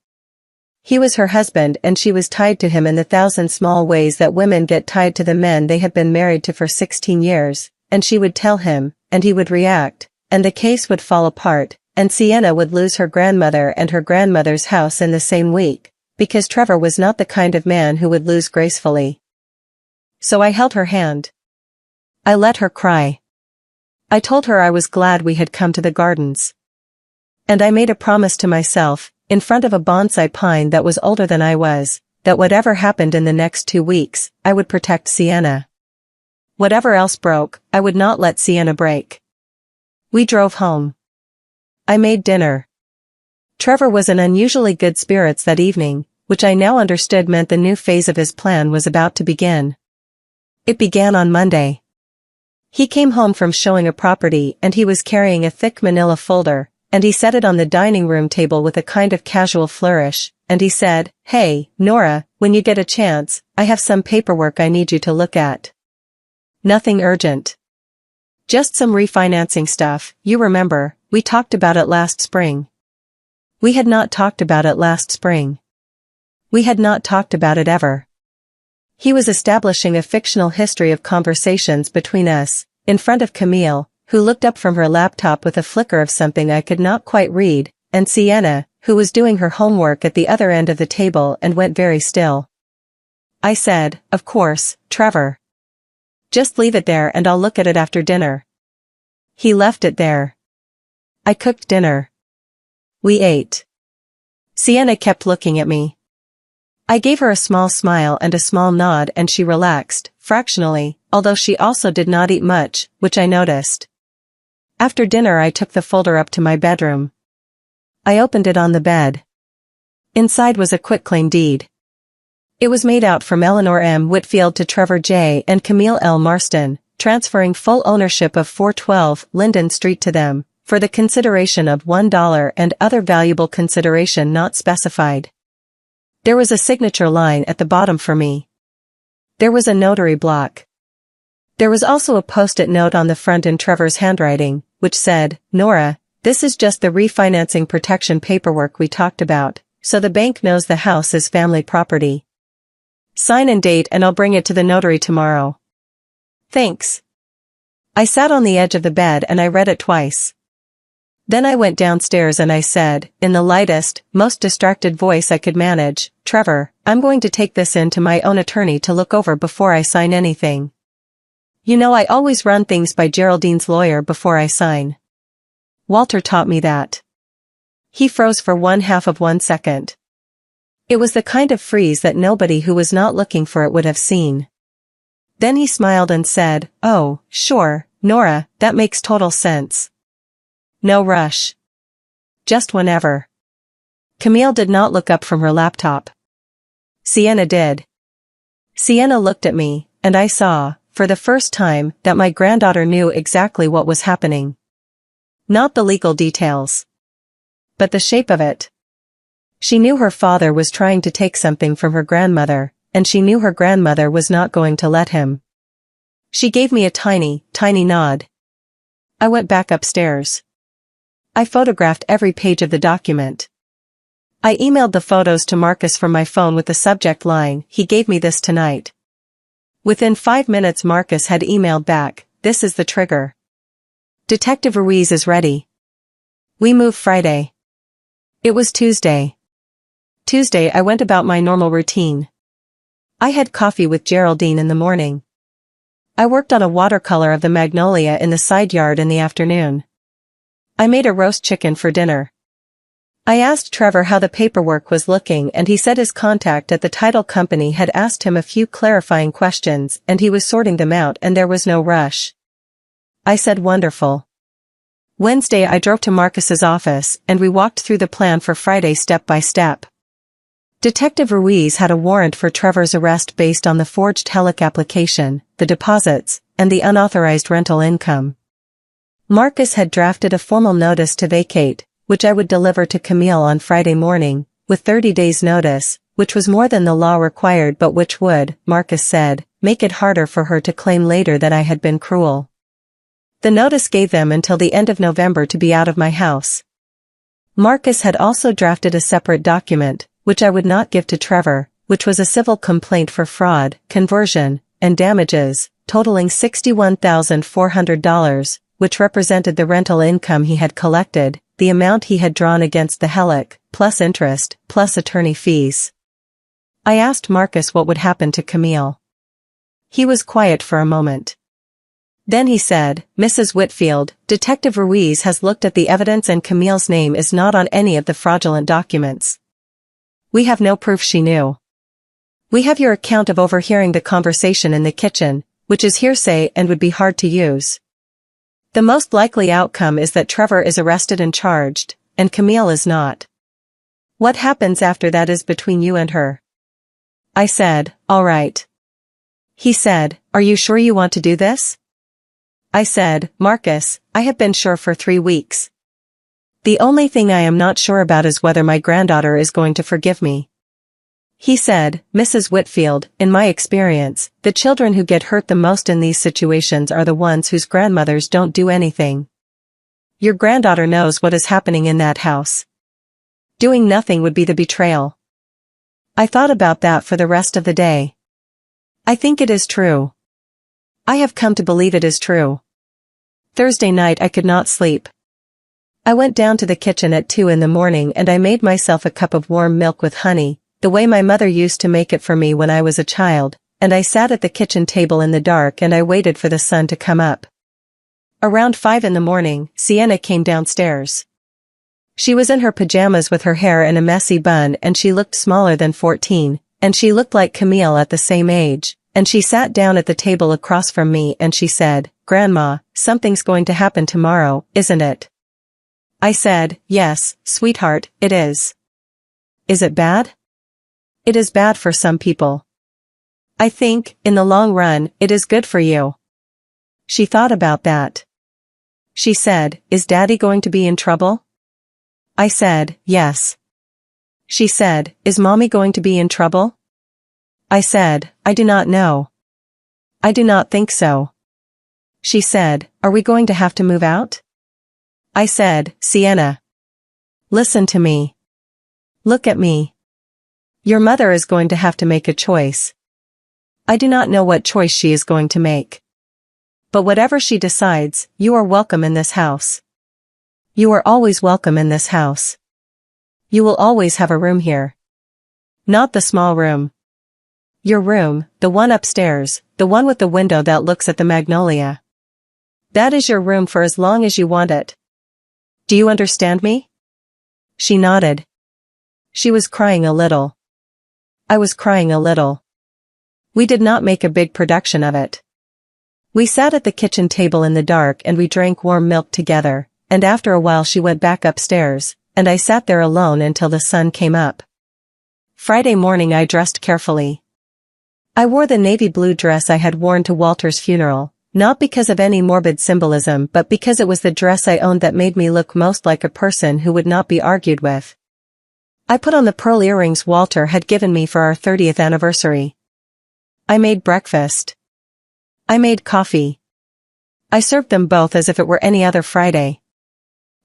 He was her husband and she was tied to him in the thousand small ways that women get tied to the men they have been married to for 16 years, and she would tell him, and he would react, and the case would fall apart, and Sienna would lose her grandmother and her grandmother's house in the same week, because Trevor was not the kind of man who would lose gracefully. So I held her hand. I let her cry. I told her I was glad we had come to the gardens. And I made a promise to myself, in front of a bonsai pine that was older than I was, that whatever happened in the next 2 weeks, I would protect Sienna. Whatever else broke, I would not let Sienna break. We drove home. I made dinner. Trevor was in unusually good spirits that evening, which I now understood meant the new phase of his plan was about to begin. It began on Monday. He came home from showing a property and he was carrying a thick manila folder, and he set it on the dining room table with a kind of casual flourish, and he said, "Hey, Nora, when you get a chance, I have some paperwork I need you to look at. Nothing urgent. Just some refinancing stuff, you remember, we talked about it last spring." We had not talked about it last spring. We had not talked about it ever. He was establishing a fictional history of conversations between us, in front of Camille, who looked up from her laptop with a flicker of something I could not quite read, and Sienna, who was doing her homework at the other end of the table and went very still. I said, "Of course, Trevor. Just leave it there and I'll look at it after dinner." He left it there. I cooked dinner. We ate. Sienna kept looking at me. I gave her a small smile and a small nod and she relaxed, fractionally, although she also did not eat much, which I noticed. After dinner I took the folder up to my bedroom. I opened it on the bed. Inside was a quitclaim deed. It was made out from Eleanor M. Whitfield to Trevor J. and Camille L. Marston, transferring full ownership of 412 Linden Street to them, for the consideration of $1 and other valuable consideration not specified. There was a signature line at the bottom for me. There was a notary block. There was also a post-it note on the front in Trevor's handwriting, which said, "Nora, this is just the refinancing protection paperwork we talked about, so the bank knows the house is family property. Sign and date and I'll bring it to the notary tomorrow." Thanks. I sat on the edge of the bed and I read it twice. Then I went downstairs and I said, in the lightest, most distracted voice I could manage, "Trevor, I'm going to take this in to my own attorney to look over before I sign anything. You know I always run things by Geraldine's lawyer before I sign. Walter taught me that." He froze for 1/2 second. It was the kind of freeze that nobody who was not looking for it would have seen. Then he smiled and said, "Oh, sure, Nora, that makes total sense. No rush. Just whenever." Camille did not look up from her laptop. Sienna did. Sienna looked at me, and I saw, for the first time, that my granddaughter knew exactly what was happening. Not the legal details, but the shape of it. She knew her father was trying to take something from her grandmother, and she knew her grandmother was not going to let him. She gave me a tiny, tiny nod. I went back upstairs. I photographed every page of the document. I emailed the photos to Marcus from my phone with the subject line, "He gave me this tonight." Within 5 minutes Marcus had emailed back, "This is the trigger. Detective Ruiz is ready. We move Friday." It was Tuesday. Tuesday I went about my normal routine. I had coffee with Geraldine in the morning. I worked on a watercolor of the magnolia in the side yard in the afternoon. I made a roast chicken for dinner. I asked Trevor how the paperwork was looking and he said his contact at the title company had asked him a few clarifying questions and he was sorting them out and there was no rush. I said wonderful. Wednesday I drove to Marcus's office and we walked through the plan for Friday step by step. Detective Ruiz had a warrant for Trevor's arrest based on the forged HELIC application, the deposits, and the unauthorized rental income. Marcus had drafted a formal notice to vacate, which I would deliver to Camille on Friday morning, with 30 days' notice, which was more than the law required but which would, Marcus said, make it harder for her to claim later that I had been cruel. The notice gave them until the end of November to be out of my house. Marcus had also drafted a separate document, which I would not give to Trevor, which was a civil complaint for fraud, conversion, and damages, totaling $61,400, which represented the rental income he had collected, the amount he had drawn against the Hellick, plus interest, plus attorney fees. I asked Marcus what would happen to Camille. He was quiet for a moment. Then he said, "Mrs. Whitfield, Detective Ruiz has looked at the evidence and Camille's name is not on any of the fraudulent documents. We have no proof she knew. We have your account of overhearing the conversation in the kitchen, which is hearsay and would be hard to use. The most likely outcome is that Trevor is arrested and charged, and Camille is not. What happens after that is between you and her." I said, "All right." He said, "Are you sure you want to do this?" I said, "Marcus, I have been sure for 3 weeks. The only thing I am not sure about is whether my granddaughter is going to forgive me." He said, "Mrs. Whitfield, in my experience, the children who get hurt the most in these situations are the ones whose grandmothers don't do anything. Your granddaughter knows what is happening in that house. Doing nothing would be the betrayal." I thought about that for the rest of the day. I think it is true. I have come to believe it is true. Thursday night I could not sleep. I went down to the kitchen at 2 in the morning and I made myself a cup of warm milk with honey, the way my mother used to make it for me when I was a child, and I sat at the kitchen table in the dark and I waited for the sun to come up. Around 5 in the morning, Sienna came downstairs. She was in her pajamas with her hair in a messy bun and she looked smaller than 14, and she looked like Camille at the same age, and she sat down at the table across from me and she said, "Grandma, something's going to happen tomorrow, isn't it?" I said, "Yes, sweetheart, it is." "Is it bad?" "It is bad for some people. I think, in the long run, it is good for you." She thought about that. She said, "Is Daddy going to be in trouble?" I said, "Yes." She said, "Is Mommy going to be in trouble?" I said, "I do not know. I do not think so." She said, "Are we going to have to move out?" I said, "Sienna. Listen to me. Look at me. Your mother is going to have to make a choice. I do not know what choice she is going to make. But whatever she decides, you are welcome in this house. You are always welcome in this house. You will always have a room here. Not the small room. Your room, the one upstairs, the one with the window that looks at the magnolia. That is your room for as long as you want it. Do you understand me?" She nodded. She was crying a little. I was crying a little. We did not make a big production of it. We sat at the kitchen table in the dark and we drank warm milk together, and after a while she went back upstairs, and I sat there alone until the sun came up. Friday morning I dressed carefully. I wore the navy blue dress I had worn to Walter's funeral, not because of any morbid symbolism but because it was the dress I owned that made me look most like a person who would not be argued with. I put on the pearl earrings Walter had given me for our 30th anniversary. I made breakfast. I made coffee. I served them both as if it were any other Friday.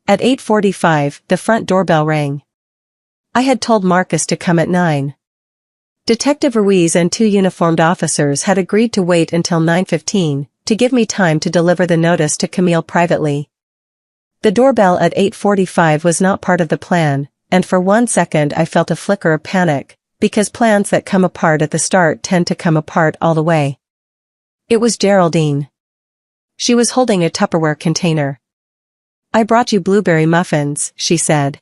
At 8:45, the front doorbell rang. I had told Marcus to come at 9. Detective Ruiz and 2 uniformed officers had agreed to wait until 9:15, to give me time to deliver the notice to Camille privately. The doorbell at 8:45 was not part of the plan, and for 1 second I felt a flicker of panic, because plans that come apart at the start tend to come apart all the way. It was Geraldine. She was holding a Tupperware container. "I brought you blueberry muffins," she said.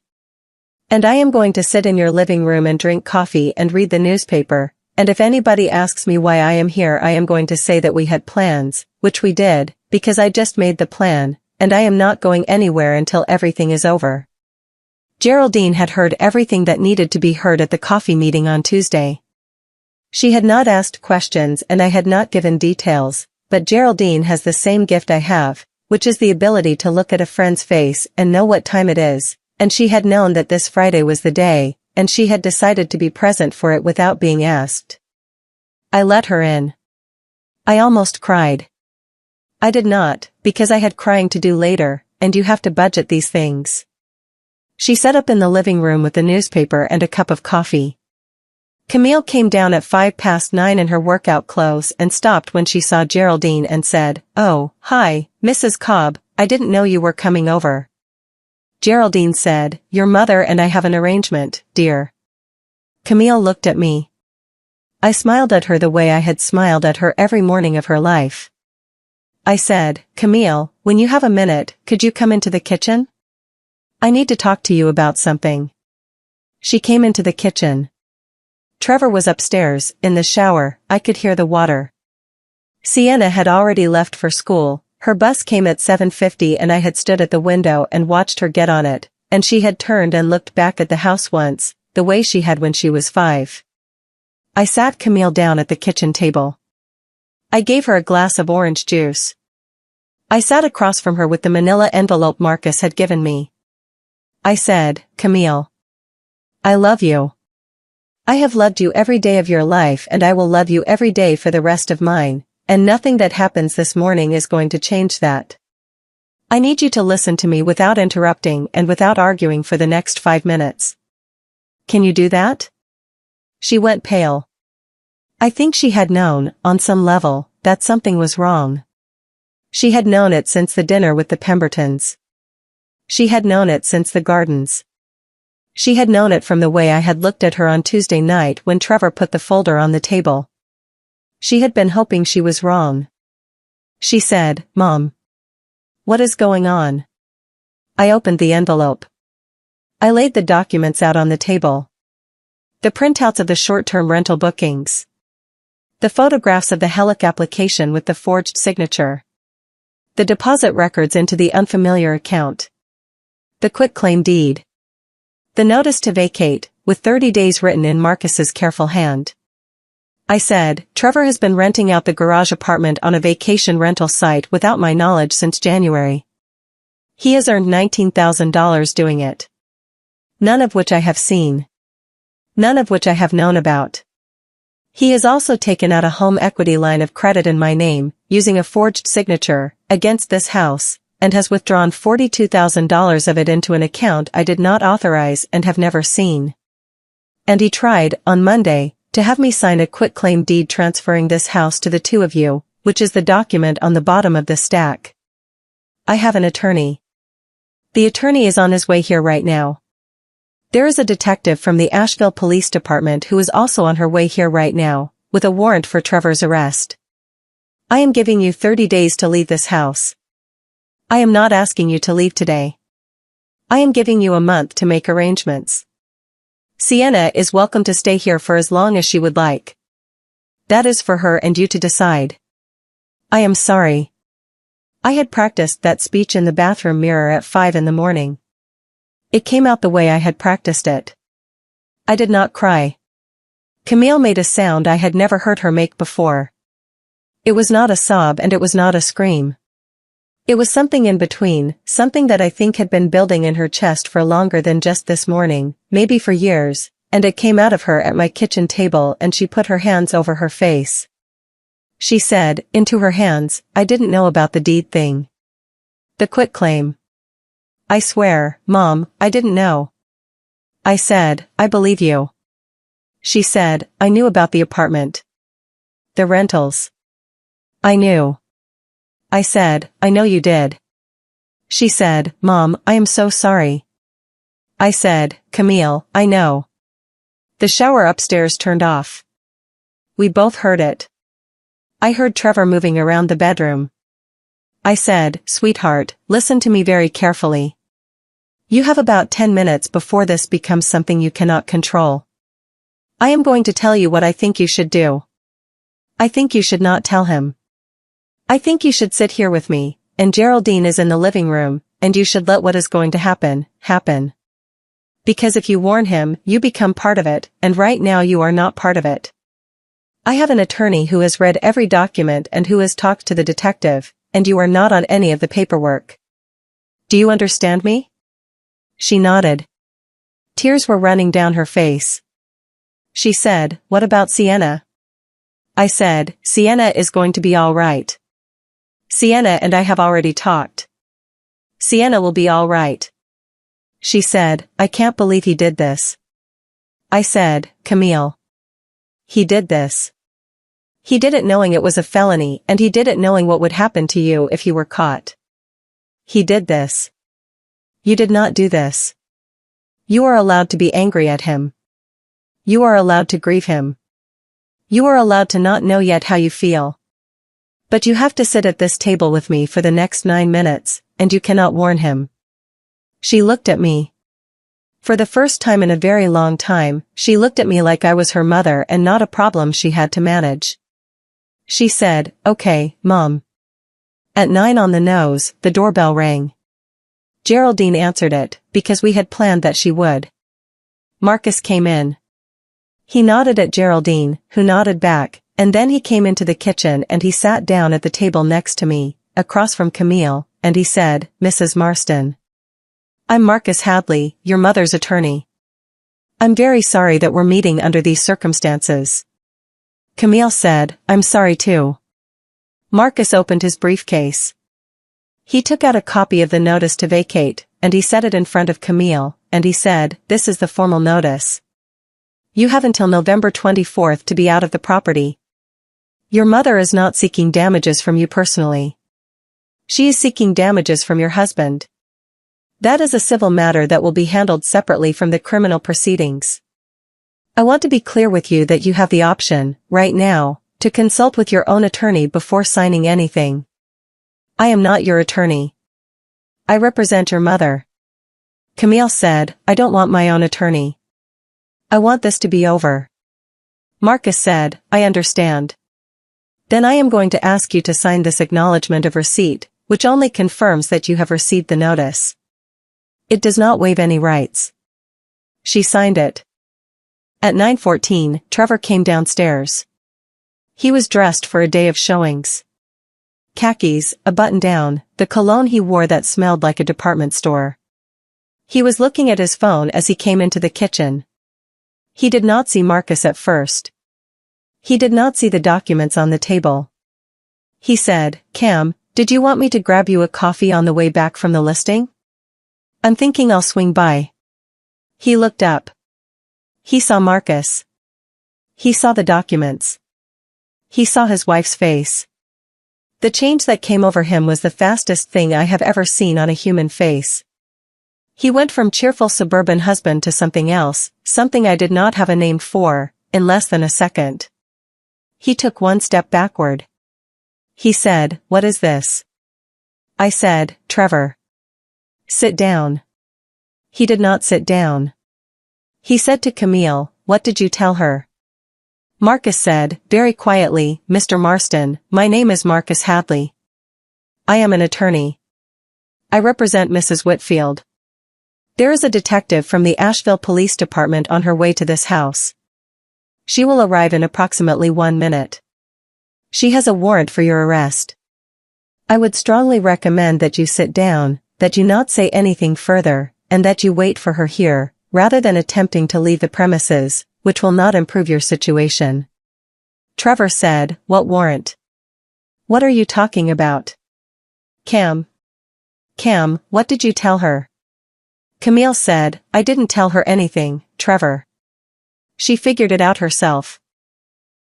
"And I am going to sit in your living room and drink coffee and read the newspaper, and if anybody asks me why I am here I am going to say that we had plans, which we did, because I just made the plan, and I am not going anywhere until everything is over." Geraldine had heard everything that needed to be heard at the coffee meeting on Tuesday. She had not asked questions and I had not given details, but Geraldine has the same gift I have, which is the ability to look at a friend's face and know what time it is, and she had known that this Friday was the day, and she had decided to be present for it without being asked. I let her in. I almost cried. I did not, because I had crying to do later, and you have to budget these things. She sat up in the living room with the newspaper and a cup of coffee. Camille came down at 9:05 in her workout clothes and stopped when she saw Geraldine and said, "Oh, hi, Mrs. Cobb, I didn't know you were coming over." Geraldine said, "Your mother and I have an arrangement, dear." Camille looked at me. I smiled at her the way I had smiled at her every morning of her life. I said, "Camille, when you have a minute, could you come into the kitchen? I need to talk to you about something." She came into the kitchen. Trevor was upstairs, in the shower. I could hear the water. Sienna had already left for school. Her bus came at 7:50 and I had stood at the window and watched her get on it, and she had turned and looked back at the house once, the way she had when she was 5. I sat Camille down at the kitchen table. I gave her a glass of orange juice. I sat across from her with the manila envelope Marcus had given me. I said, "Camille, I love you. I have loved you every day of your life and I will love you every day for the rest of mine, and nothing that happens this morning is going to change that. I need you to listen to me without interrupting and without arguing for the next 5 minutes. Can you do that?" She went pale. I think she had known, on some level, that something was wrong. She had known it since the dinner with the Pembertons. She had known it since the gardens. She had known it from the way I had looked at her on Tuesday night when Trevor put the folder on the table. She had been hoping she was wrong. She said, "Mom, what is going on?" I opened the envelope. I laid the documents out on the table. The printouts of the short-term rental bookings. The photographs of the HELIC application with the forged signature. The deposit records into the unfamiliar account. The quitclaim deed. The notice to vacate, with 30 days written in Marcus's careful hand. I said, "Trevor has been renting out the garage apartment on a vacation rental site without my knowledge since January. He has earned $19,000 doing it. None of which I have seen. None of which I have known about. He has also taken out a home equity line of credit in my name, using a forged signature, against this house, and has withdrawn $42,000 of it into an account I did not authorize and have never seen. And he tried, on Monday, to have me sign a quitclaim deed transferring this house to the two of you, which is the document on the bottom of the stack. I have an attorney. The attorney is on his way here right now. There is a detective from the Asheville Police Department who is also on her way here right now, with a warrant for Trevor's arrest. I am giving you 30 days to leave this house. I am not asking you to leave today. I am giving you a month to make arrangements. Sienna is welcome to stay here for as long as she would like. That is for her and you to decide. I am sorry. I had practiced that speech in the bathroom mirror at 5 in the morning. It came out the way I had practiced it. I did not cry. Camille made a sound I had never heard her make before. It was not a sob and it was not a scream. It was something in between, something that I think had been building in her chest for longer than just this morning, maybe for years, and it came out of her at my kitchen table and she put her hands over her face. She said, into her hands, "I didn't know about the deed thing. The quitclaim. I swear, Mom, I didn't know." I said, "I believe you." She said, "I knew about the apartment. The rentals. I knew." I said, "I know you did." She said, "Mom, I am so sorry." I said, "Camille, I know." The shower upstairs turned off. We both heard it. I heard Trevor moving around the bedroom. I said, "Sweetheart, listen to me very carefully. You have about 10 minutes before this becomes something you cannot control. I am going to tell you what I think you should do. I think you should not tell him. I think you should sit here with me, and Geraldine is in the living room, and you should let what is going to happen, happen. Because if you warn him, you become part of it, and right now you are not part of it. I have an attorney who has read every document and who has talked to the detective, and you are not on any of the paperwork. Do you understand me?" She nodded. Tears were running down her face. She said, "What about Sienna?" I said, Sienna is going to be all right. Sienna and I have already talked. Sienna will be all right. She said, I can't believe he did this. I said, Camille. He did this. He did it knowing it was a felony, and he did it knowing what would happen to you if you were caught. He did this. You did not do this. You are allowed to be angry at him. You are allowed to grieve him. You are allowed to not know yet how you feel. But you have to sit at this table with me for the next 9 minutes, and you cannot warn him. She looked at me. For the first time in a very long time, she looked at me like I was her mother and not a problem she had to manage. She said, okay, Mom. At 9 on the nose, the doorbell rang. Geraldine answered it, because we had planned that she would. Marcus came in. He nodded at Geraldine, who nodded back, and then he came into the kitchen and he sat down at the table next to me, across from Camille, and he said, Mrs. Marston. I'm Marcus Hadley, your mother's attorney. I'm very sorry that we're meeting under these circumstances. Camille said, I'm sorry too. Marcus opened his briefcase. He took out a copy of the notice to vacate, and he set it in front of Camille, and he said, this is the formal notice. You have until November 24th to be out of the property. Your mother is not seeking damages from you personally. She is seeking damages from your husband. That is a civil matter that will be handled separately from the criminal proceedings. I want to be clear with you that you have the option, right now, to consult with your own attorney before signing anything. I am not your attorney. I represent your mother. Camille said, I don't want my own attorney. I want this to be over. Marcus said, I understand. Then I am going to ask you to sign this acknowledgement of receipt, which only confirms that you have received the notice. It does not waive any rights. She signed it. At 9:14, Trevor came downstairs. He was dressed for a day of showings. Khakis, a button-down, the cologne he wore that smelled like a department store. He was looking at his phone as he came into the kitchen. He did not see Marcus at first. He did not see the documents on the table. He said, Cam, did you want me to grab you a coffee on the way back from the listing? I'm thinking I'll swing by. He looked up. He saw Marcus. He saw the documents. He saw his wife's face. The change that came over him was the fastest thing I have ever seen on a human face. He went from cheerful suburban husband to something else, something I did not have a name for, in less than a second. He took one step backward. He said, what is this? I said, Trevor. Sit down. He did not sit down. He said to Camille, what did you tell her? Marcus said, very quietly, Mr. Marston, my name is Marcus Hadley. I am an attorney. I represent Mrs. Whitfield. There is a detective from the Asheville Police Department on her way to this house. She will arrive in approximately 1 minute. She has a warrant for your arrest. I would strongly recommend that you sit down, that you not say anything further, and that you wait for her here, rather than attempting to leave the premises, which will not improve your situation. Trevor said, what warrant? What are you talking about? Cam, what did you tell her? Camille said, I didn't tell her anything, Trevor. She figured it out herself.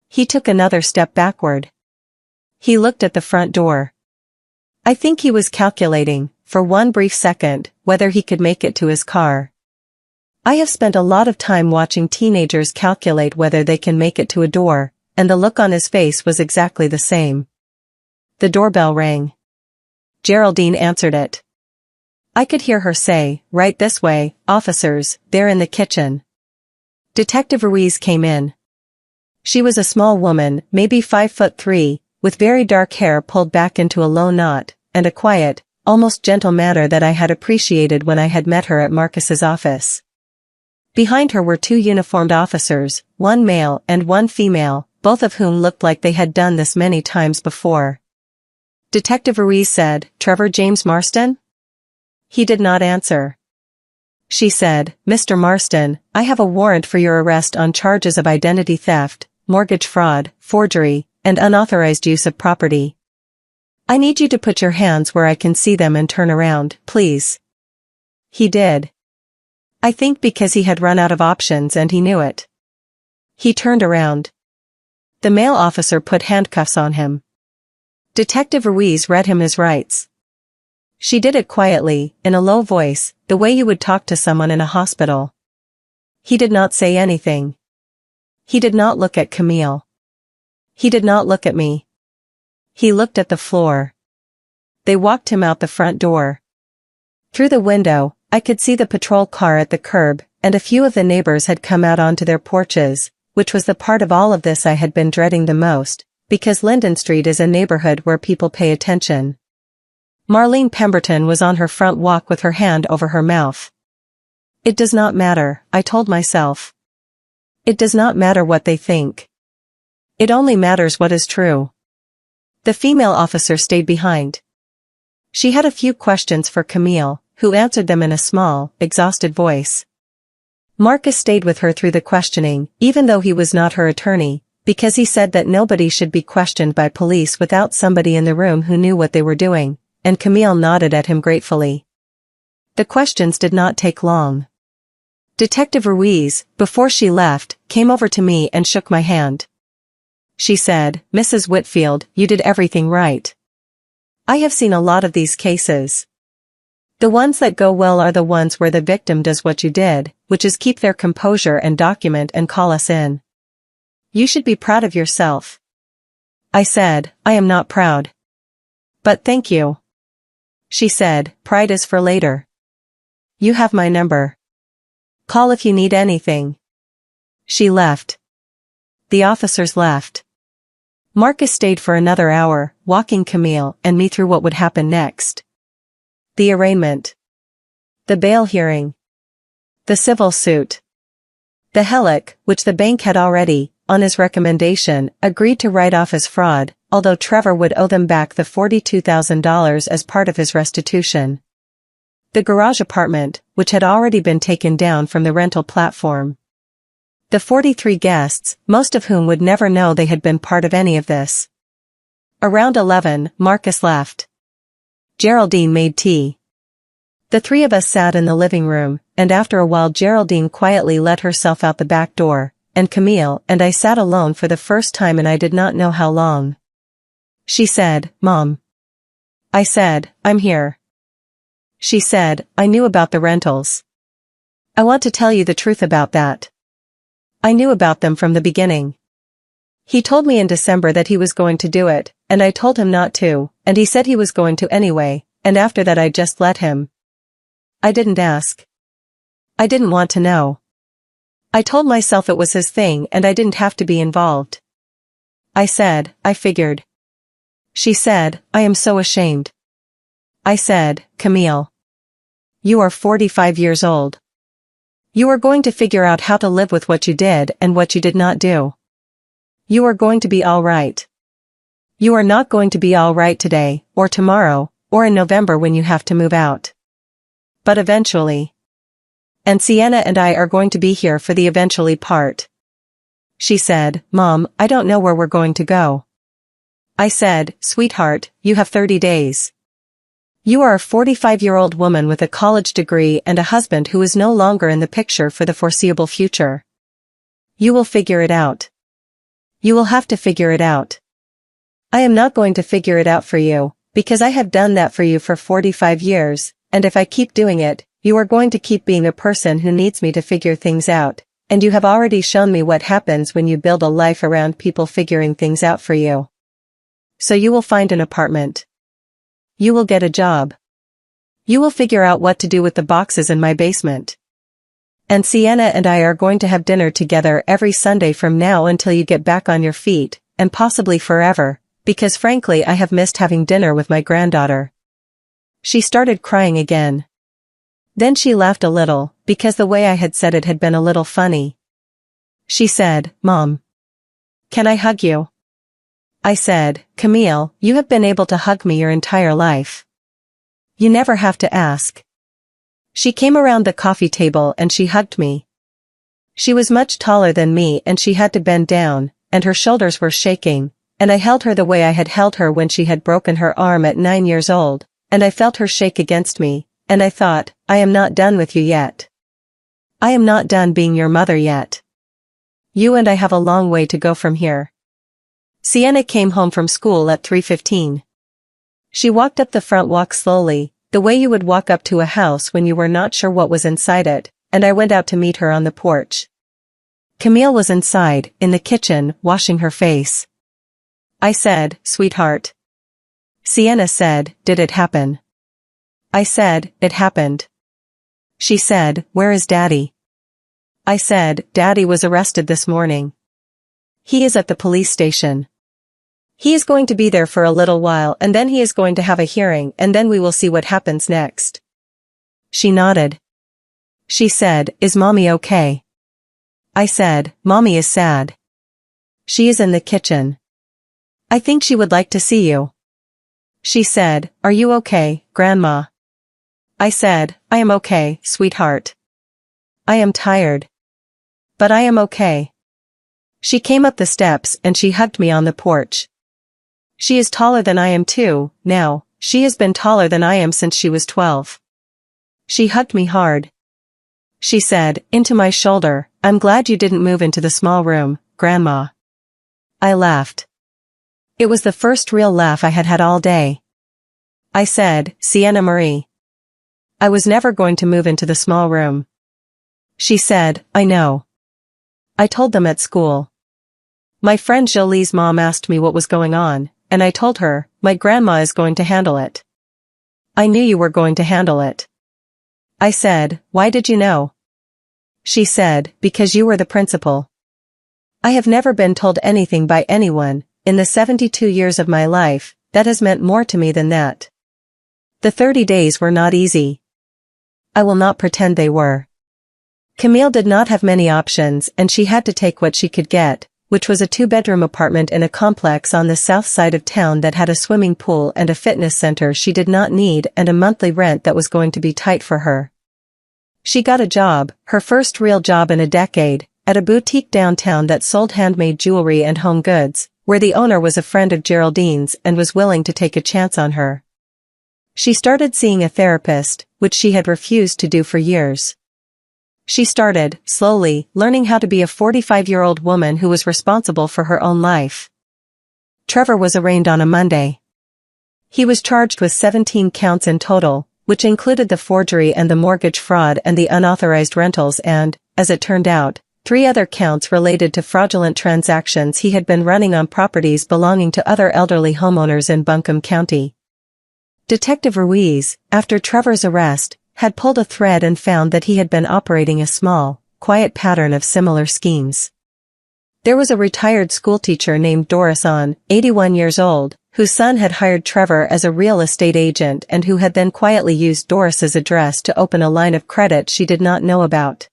He took another step backward. He looked at the front door. I think he was calculating, for one brief second, whether he could make it to his car. I have spent a lot of time watching teenagers calculate whether they can make it to a door, and the look on his face was exactly the same. The doorbell rang. Geraldine answered it. I could hear her say, right this way, officers, they're in the kitchen. Detective Ruiz came in. She was a small woman, maybe 5'3", with very dark hair pulled back into a low knot, and a quiet, almost gentle manner that I had appreciated when I had met her at Marcus's office. Behind her were 2 uniformed officers, one male and one female, both of whom looked like they had done this many times before. Detective Ruiz said, Trevor James Marston? He did not answer. She said, Mr. Marston, I have a warrant for your arrest on charges of identity theft, mortgage fraud, forgery, and unauthorized use of property. I need you to put your hands where I can see them and turn around, please. He did. I think because he had run out of options and he knew it. He turned around. The male officer put handcuffs on him. Detective Ruiz read him his rights. She did it quietly, in a low voice, the way you would talk to someone in a hospital. He did not say anything. He did not look at Camille. He did not look at me. He looked at the floor. They walked him out the front door. Through the window, I could see the patrol car at the curb, and a few of the neighbors had come out onto their porches, which was the part of all of this I had been dreading the most, because Linden Street is a neighborhood where people pay attention. Marlene Pemberton was on her front walk with her hand over her mouth. It does not matter, I told myself. It does not matter what they think. It only matters what is true. The female officer stayed behind. She had a few questions for Camille, who answered them in a small, exhausted voice. Marcus stayed with her through the questioning, even though he was not her attorney, because he said that nobody should be questioned by police without somebody in the room who knew what they were doing, and Camille nodded at him gratefully. The questions did not take long. Detective Ruiz, before she left, came over to me and shook my hand. She said, "Mrs. Whitfield, you did everything right. I have seen a lot of these cases. The ones that go well are the ones where the victim does what you did, which is keep their composure and document and call us in. You should be proud of yourself." I said, "I am not proud. But thank you." She said, "Pride is for later. You have my number. Call if you need anything." She left. The officers left. Marcus stayed for another hour, walking Camille and me through what would happen next. The arraignment. The bail hearing. The civil suit. The HELOC, which the bank had already, on his recommendation, agreed to write off as fraud, although Trevor would owe them back the $42,000 as part of his restitution. The garage apartment, which had already been taken down from the rental platform. The 43 guests, most of whom would never know they had been part of any of this. Around 11, Marcus left. Geraldine made tea. The three of us sat in the living room, and after a while Geraldine quietly let herself out the back door, and Camille and I sat alone for the first time and I did not know how long. She said, "Mom." I said, "I'm here." She said, "I knew about the rentals. I want to tell you the truth about that. I knew about them from the beginning. He told me in December that he was going to do it, and I told him not to, and he said he was going to anyway, and after that I just let him. I didn't ask. I didn't want to know. I told myself it was his thing and I didn't have to be involved. I said, "I figured." She said, "I am so ashamed." I said, "Camille. You are 45 years old. You are going to figure out how to live with what you did and what you did not do. You are going to be all right. You are not going to be all right today, or tomorrow, or in November when you have to move out. But eventually. And Sienna and I are going to be here for the eventually part." She said, "Mom, I don't know where we're going to go." I said, "Sweetheart, you have 30 days. You are a 45-year-old woman with a college degree and a husband who is no longer in the picture for the foreseeable future. You will figure it out. You will have to figure it out. I am not going to figure it out for you, because I have done that for you for 45 years, and if I keep doing it, you are going to keep being a person who needs me to figure things out, and you have already shown me what happens when you build a life around people figuring things out for you. So you will find an apartment. You will get a job. You will figure out what to do with the boxes in my basement. And Sienna and I are going to have dinner together every Sunday from now until you get back on your feet, and possibly forever, because frankly I have missed having dinner with my granddaughter." She started crying again. Then she laughed a little, because the way I had said it had been a little funny. She said, "Mom. Can I hug you?" I said, "Camille, you have been able to hug me your entire life. You never have to ask." She came around the coffee table and she hugged me. She was much taller than me and she had to bend down, and her shoulders were shaking, and I held her the way I had held her when she had broken her arm at 9 years old, and I felt her shake against me, and I thought, I am not done with you yet. I am not done being your mother yet. You and I have a long way to go from here. Sienna came home from school at 3:15. She walked up the front walk slowly, the way you would walk up to a house when you were not sure what was inside it, and I went out to meet her on the porch. Camille was inside, in the kitchen, washing her face. I said, "Sweetheart." Sienna said, "Did it happen?" I said, "It happened." She said, "Where is Daddy?" I said, "Daddy was arrested this morning. He is at the police station. He is going to be there for a little while and then he is going to have a hearing and then we will see what happens next." She nodded. She said, "Is Mommy okay?" I said, "Mommy is sad. She is in the kitchen. I think she would like to see you." She said, "Are you okay, Grandma?" I said, "I am okay, sweetheart. I am tired. But I am okay." She came up the steps and she hugged me on the porch. She is taller than I am too, now. She has been taller than I am since she was 12. She hugged me hard. She said, into my shoulder, "I'm glad you didn't move into the small room, Grandma." I laughed. It was the first real laugh I had had all day. I said, "Sienna Marie, I was never going to move into the small room." She said, "I know. I told them at school. My friend Jolie's mom asked me what was going on, and I told her, my grandma is going to handle it." I knew you were going to handle it. I said, "Why did you know?" She said, "Because you were the principal." I have never been told anything by anyone, in the 72 years of my life, that has meant more to me than that. The 30 days were not easy. I will not pretend they were. Camille did not have many options and she had to take what she could get, which was a 2-bedroom apartment in a complex on the south side of town that had a swimming pool and a fitness center she did not need and a monthly rent that was going to be tight for her. She got a job, her first real job in a decade, at a boutique downtown that sold handmade jewelry and home goods, where the owner was a friend of Geraldine's and was willing to take a chance on her. She started seeing a therapist, which she had refused to do for years. She started, slowly, learning how to be a 45-year-old woman who was responsible for her own life. Trevor was arraigned on a Monday. He was charged with 17 counts in total, which included the forgery and the mortgage fraud and the unauthorized rentals and, as it turned out, 3 other counts related to fraudulent transactions he had been running on properties belonging to other elderly homeowners in Buncombe County. Detective Ruiz, after Trevor's arrest, had pulled a thread and found that he had been operating a small, quiet pattern of similar schemes. There was a retired schoolteacher named Doris on, 81 years old, whose son had hired Trevor as a real estate agent and who had then quietly used Doris's address to open a line of credit she did not know about.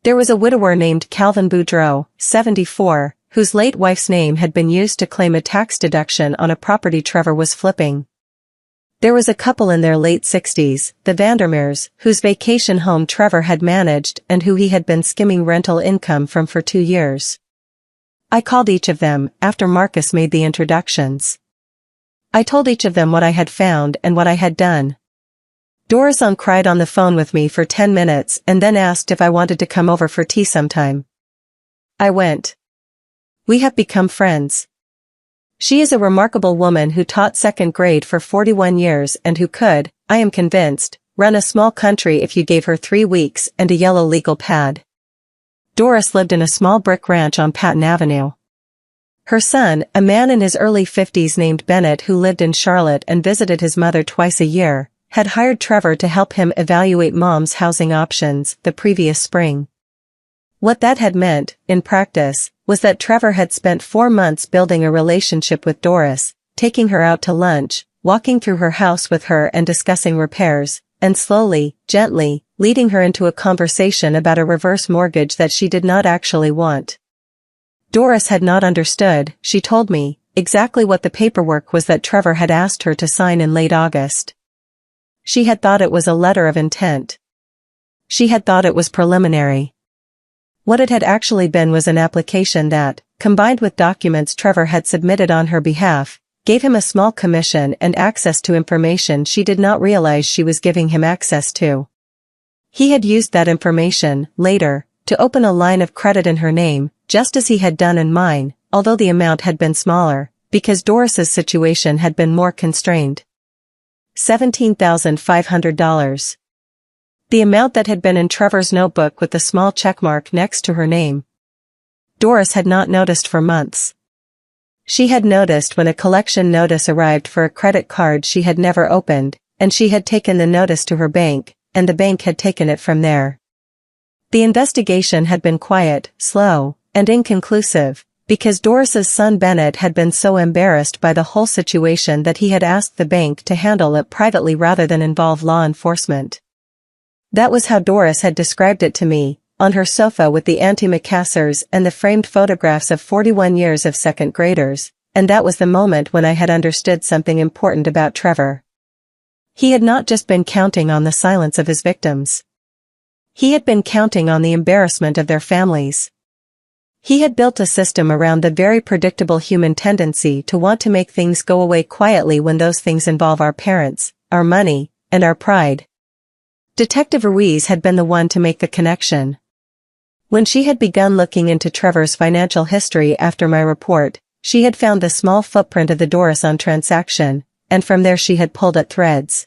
There was a widower named Calvin Boudreau, 74, whose late wife's name had been used to claim a tax deduction on a property Trevor was flipping. There was a couple in their late 60s, the Vandermeers, whose vacation home Trevor had managed and who he had been skimming rental income from for 2 years. I called each of them, after Marcus made the introductions. I told each of them what I had found and what I had done. Doris cried on the phone with me for 10 minutes and then asked if I wanted to come over for tea sometime. I went. We have become friends. She is a remarkable woman who taught 2nd grade for 41 years and who could, I am convinced, run a small country if you gave her 3 weeks and a yellow legal pad. Doris lived in a small brick ranch on Patton Avenue. Her son, a man in his early 50s named Bennett who lived in Charlotte and visited his mother twice a year, had hired Trevor to help him evaluate Mom's housing options the previous spring. What that had meant, in practice, was that Trevor had spent 4 months building a relationship with Doris, taking her out to lunch, walking through her house with her and discussing repairs, and slowly, gently, leading her into a conversation about a reverse mortgage that she did not actually want. Doris had not understood, she told me, exactly what the paperwork was that Trevor had asked her to sign in late August. She had thought it was a letter of intent. She had thought it was preliminary. What it had actually been was an application that, combined with documents Trevor had submitted on her behalf, gave him a small commission and access to information she did not realize she was giving him access to. He had used that information, later, to open a line of credit in her name, just as he had done in mine, although the amount had been smaller, because Doris's situation had been more constrained. $17,500. The amount that had been in Trevor's notebook with the small checkmark next to her name. Doris had not noticed for months. She had noticed when a collection notice arrived for a credit card she had never opened, and she had taken the notice to her bank, and the bank had taken it from there. The investigation had been quiet, slow, and inconclusive, because Doris's son Bennett had been so embarrassed by the whole situation that he had asked the bank to handle it privately rather than involve law enforcement. That was how Doris had described it to me, on her sofa with the antimacassars and the framed photographs of 41 years of second graders, and that was the moment when I had understood something important about Trevor. He had not just been counting on the silence of his victims. He had been counting on the embarrassment of their families. He had built a system around the very predictable human tendency to want to make things go away quietly when those things involve our parents, our money, and our pride. Detective Ruiz had been the one to make the connection. When she had begun looking into Trevor's financial history after my report, she had found the small footprint of the Doris on transaction, and from there she had pulled at threads.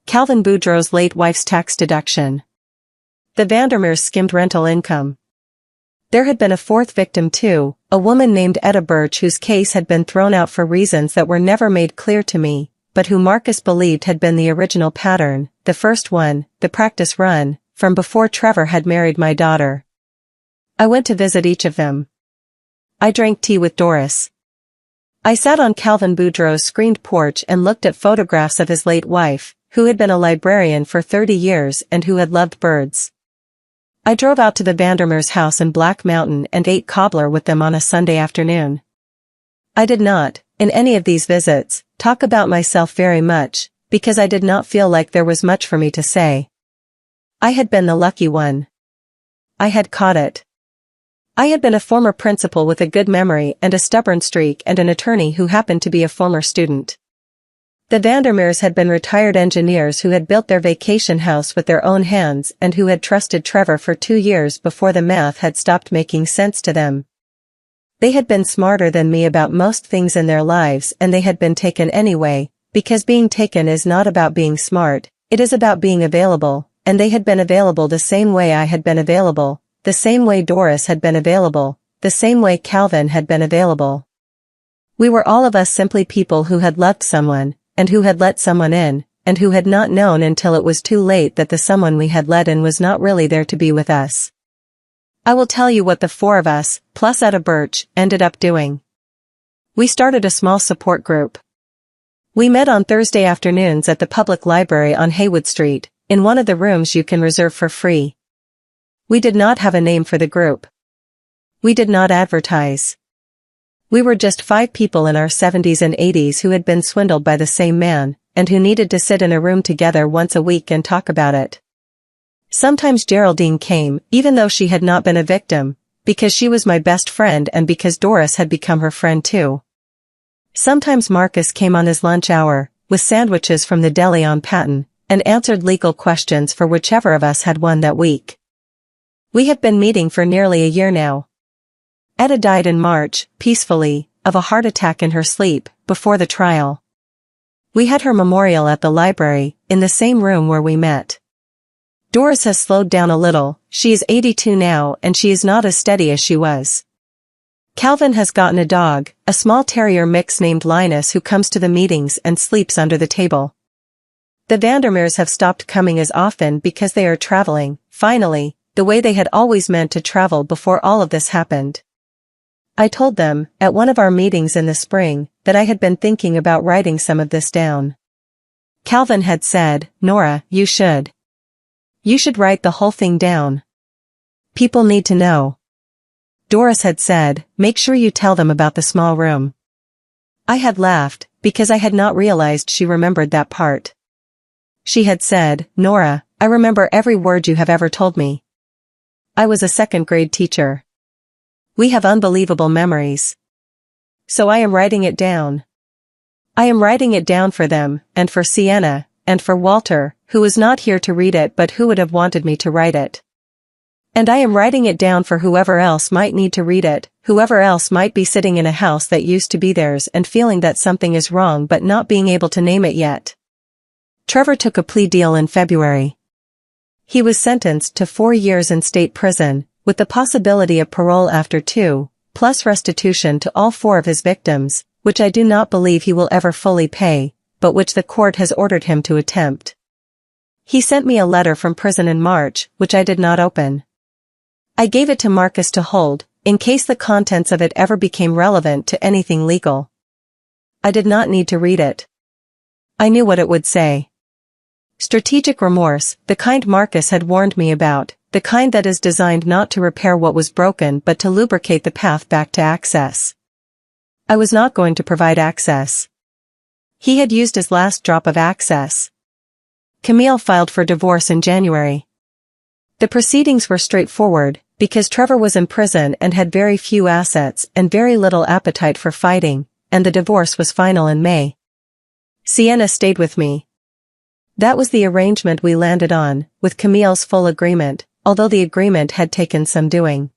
Calvin Boudreau's late wife's tax deduction. The Vandermeers skimmed rental income. There had been a fourth victim too, a woman named Etta Birch whose case had been thrown out for reasons that were never made clear to me, but who Marcus believed had been the original pattern, the first one, the practice run, from before Trevor had married my daughter. I went to visit each of them. I drank tea with Doris. I sat on Calvin Boudreau's screened porch and looked at photographs of his late wife, who had been a librarian for 30 years and who had loved birds. I drove out to the Vandermeers' house in Black Mountain and ate cobbler with them on a Sunday afternoon. I did not, in any of these visits, talk about myself very much, because I did not feel like there was much for me to say. I had been the lucky one. I had caught it. I had been a former principal with a good memory and a stubborn streak and an attorney who happened to be a former student. The Vandermeers had been retired engineers who had built their vacation house with their own hands and who had trusted Trevor for 2 years before the math had stopped making sense to them. They had been smarter than me about most things in their lives and they had been taken anyway, because being taken is not about being smart, it is about being available, and they had been available the same way I had been available, the same way Doris had been available, the same way Calvin had been available. We were all of us simply people who had loved someone, and who had let someone in, and who had not known until it was too late that the someone we had let in was not really there to be with us. I will tell you what the 4 of us, plus Etta Birch, ended up doing. We started a small support group. We met on Thursday afternoons at the public library on Haywood Street, in one of the rooms you can reserve for free. We did not have a name for the group. We did not advertise. We were just 5 people in our 70s and 80s who had been swindled by the same man, and who needed to sit in a room together once a week and talk about it. Sometimes Geraldine came, even though she had not been a victim, because she was my best friend and because Doris had become her friend too. Sometimes Marcus came on his lunch hour, with sandwiches from the deli on Patton, and answered legal questions for whichever of us had won that week. We have been meeting for nearly a year now. Etta died in March, peacefully, of a heart attack in her sleep, before the trial. We had her memorial at the library, in the same room where we met. Doris has slowed down a little, she is 82 now and she is not as steady as she was. Calvin has gotten a dog, a small terrier mix named Linus who comes to the meetings and sleeps under the table. The Vandermeers have stopped coming as often because they are traveling, finally, the way they had always meant to travel before all of this happened. I told them, at one of our meetings in the spring, that I had been thinking about writing some of this down. Calvin had said, "Nora, you should. You should write the whole thing down. People need to know." Doris had said, "Make sure you tell them about the small room." I had laughed, because I had not realized she remembered that part. She had said, "Nora, I remember every word you have ever told me. I was a second-grade teacher. We have unbelievable memories. So I am writing it down. I am writing it down for them, and for Sienna, and for Walter, who is not here to read it but who would have wanted me to write it. And I am writing it down for whoever else might need to read it, whoever else might be sitting in a house that used to be theirs and feeling that something is wrong but not being able to name it yet. Trevor took a plea deal in February. He was sentenced to 4 years in state prison, with the possibility of parole after 2, plus restitution to all 4 of his victims, which I do not believe he will ever fully pay, but which the court has ordered him to attempt. He sent me a letter from prison in March, which I did not open. I gave it to Marcus to hold, in case the contents of it ever became relevant to anything legal. I did not need to read it. I knew what it would say. Strategic remorse, the kind Marcus had warned me about, the kind that is designed not to repair what was broken but to lubricate the path back to access. I was not going to provide access. He had used his last drop of access. Camille filed for divorce in January. The proceedings were straightforward, because Trevor was in prison and had very few assets and very little appetite for fighting, and the divorce was final in May. Sienna stayed with me. That was the arrangement we landed on, with Camille's full agreement, although the agreement had taken some doing.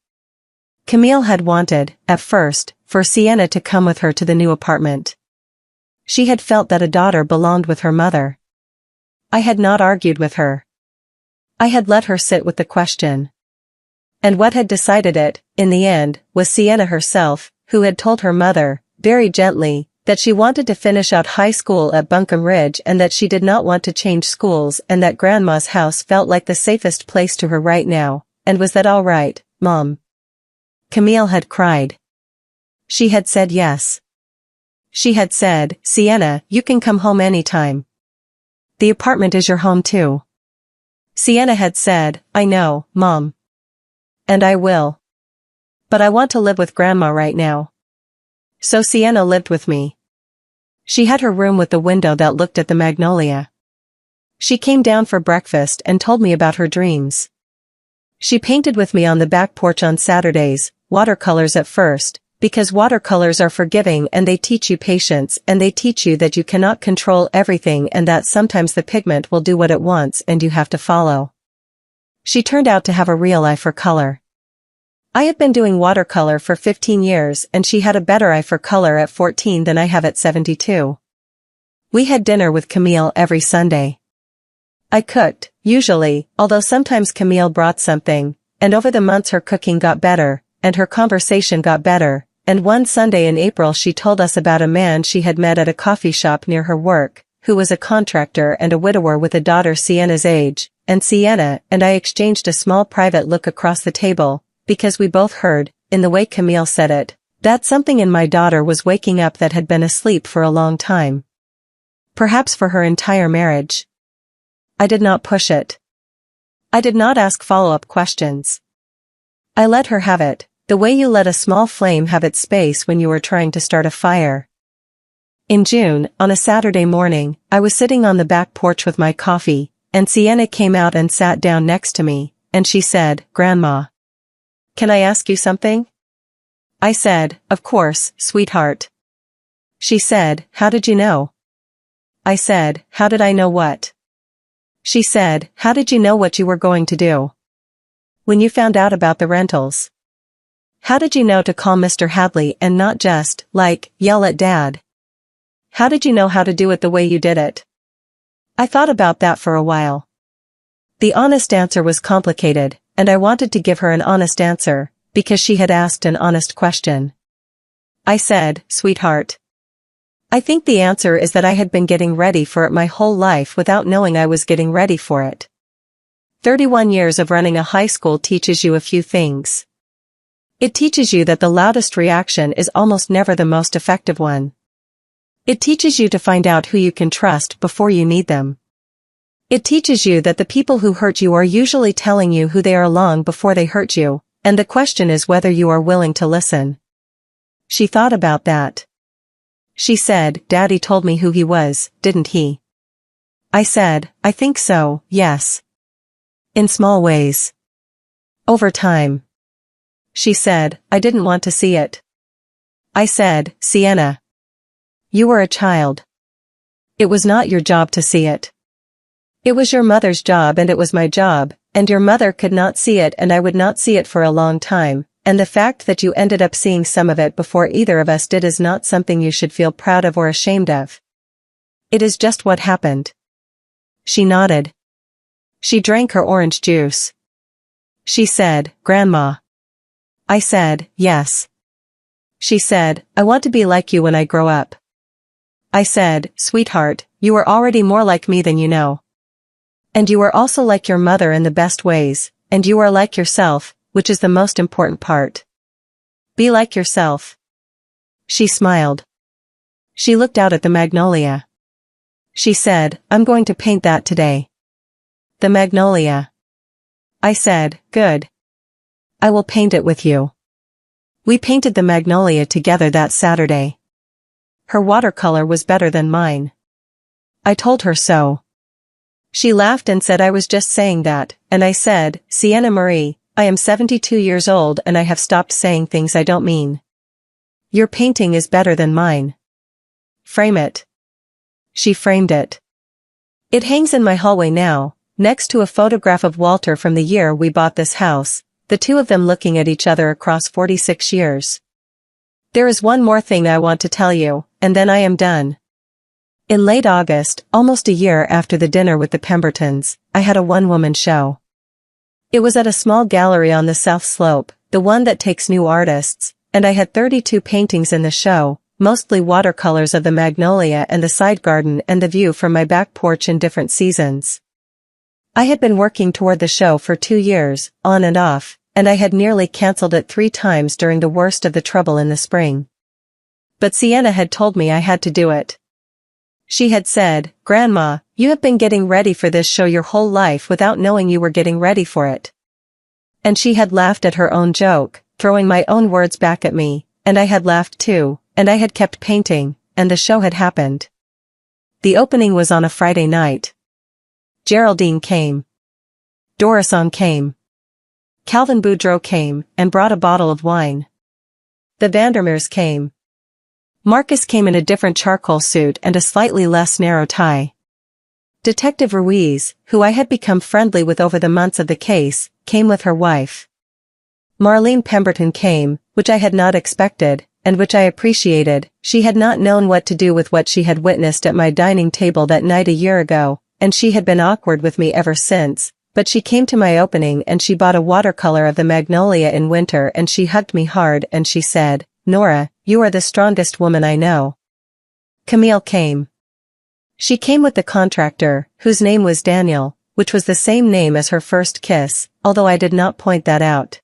Camille had wanted, at first, for Sienna to come with her to the new apartment. She had felt that a daughter belonged with her mother. I had not argued with her. I had let her sit with the question. And what had decided it, in the end, was Sienna herself, who had told her mother, very gently, that she wanted to finish out high school at Buncombe Ridge and that she did not want to change schools and that Grandma's house felt like the safest place to her right now, and was that all right, Mom? Camille had cried. She had said yes. She had said, Sienna, you can come home anytime. The apartment is your home too. Sienna had said, I know, Mom. And I will. But I want to live with Grandma right now. So Sienna lived with me. She had her room with the window that looked at the magnolia. She came down for breakfast and told me about her dreams. She painted with me on the back porch on Saturdays, watercolors at first, because watercolors are forgiving and they teach you patience and they teach you that you cannot control everything and that sometimes the pigment will do what it wants and you have to follow. She turned out to have a real eye for color. I had been doing watercolor for 15 years and she had a better eye for color at 14 than I have at 72. We had dinner with Camille every Sunday. I cooked, usually, although sometimes Camille brought something, and over the months her cooking got better, and her conversation got better, and one Sunday in April she told us about a man she had met at a coffee shop near her work, who was a contractor and a widower with a daughter Sienna's age, and Sienna and I exchanged a small private look across the table, because we both heard, in the way Camille said it, that something in my daughter was waking up that had been asleep for a long time. Perhaps for her entire marriage. I did not push it. I did not ask follow-up questions. I let her have it, the way you let a small flame have its space when you are trying to start a fire. In June, on a Saturday morning, I was sitting on the back porch with my coffee, and Sienna came out and sat down next to me, and she said, Grandma. Can I ask you something? I said, of course, sweetheart. She said, how did you know? I said, how did I know what? She said, how did you know what you were going to do? When you found out about the rentals. How did you know to call Mr. Hadley and not just, like, yell at Dad? How did you know how to do it the way you did it? I thought about that for a while. The honest answer was complicated, and I wanted to give her an honest answer, because she had asked an honest question. I said, sweetheart. I think the answer is that I had been getting ready for it my whole life without knowing I was getting ready for it. 31 years of running a high school teaches you a few things. It teaches you that the loudest reaction is almost never the most effective one. It teaches you to find out who you can trust before you need them. It teaches you that the people who hurt you are usually telling you who they are long before they hurt you, and the question is whether you are willing to listen. She thought about that. She said, Daddy told me who he was, didn't he? I said, I think so, yes. In small ways. Over time. She said, I didn't want to see it. I said, Sienna. You were a child. It was not your job to see it. It was your mother's job and it was my job, and your mother could not see it and I would not see it for a long time, and the fact that you ended up seeing some of it before either of us did is not something you should feel proud of or ashamed of. It is just what happened. She nodded. She drank her orange juice. She said, Grandma. I said, yes. She said, I want to be like you when I grow up. I said, sweetheart, you are already more like me than you know. And you are also like your mother in the best ways, and you are like yourself, which is the most important part. Be like yourself. She smiled. She looked out at the magnolia. She said, I'm going to paint that today. The magnolia. I said, good. I will paint it with you. We painted the magnolia together that Saturday. Her watercolor was better than mine. I told her so. She laughed and said I was just saying that, and I said, Sienna Marie, I am 72 years old and I have stopped saying things I don't mean. Your painting is better than mine. Frame it. She framed it. It hangs in my hallway now, next to a photograph of Walter from the year we bought this house, the two of them looking at each other across 46 years. There is one more thing I want to tell you, and then I am done. In late August, almost a year after the dinner with the Pembertons, I had a one-woman show. It was at a small gallery on the South Slope, the one that takes new artists, and I had 32 paintings in the show, mostly watercolors of the magnolia and the side garden and the view from my back porch in different seasons. I had been working toward the show for 2 years, on and off, and I had nearly cancelled it 3 times during the worst of the trouble in the spring. But Sienna had told me I had to do it. She had said, Grandma, you have been getting ready for this show your whole life without knowing you were getting ready for it. And she had laughed at her own joke, throwing my own words back at me, and I had laughed too, and I had kept painting, and the show had happened. The opening was on a Friday night. Geraldine came. Dorison came. Calvin Boudreau came, and brought a bottle of wine. The Vandermeers came. Marcus came in a different charcoal suit and a slightly less narrow tie. Detective Ruiz, who I had become friendly with over the months of the case, came with her wife. Marlene Pemberton came, which I had not expected, and which I appreciated. She had not known what to do with what she had witnessed at my dining table that night a year ago, and she had been awkward with me ever since, but she came to my opening and she bought a watercolor of the magnolia in winter and she hugged me hard and she said, Nora, you are the strongest woman I know. Camille came. She came with the contractor, whose name was Daniel, which was the same name as her first kiss, although I did not point that out.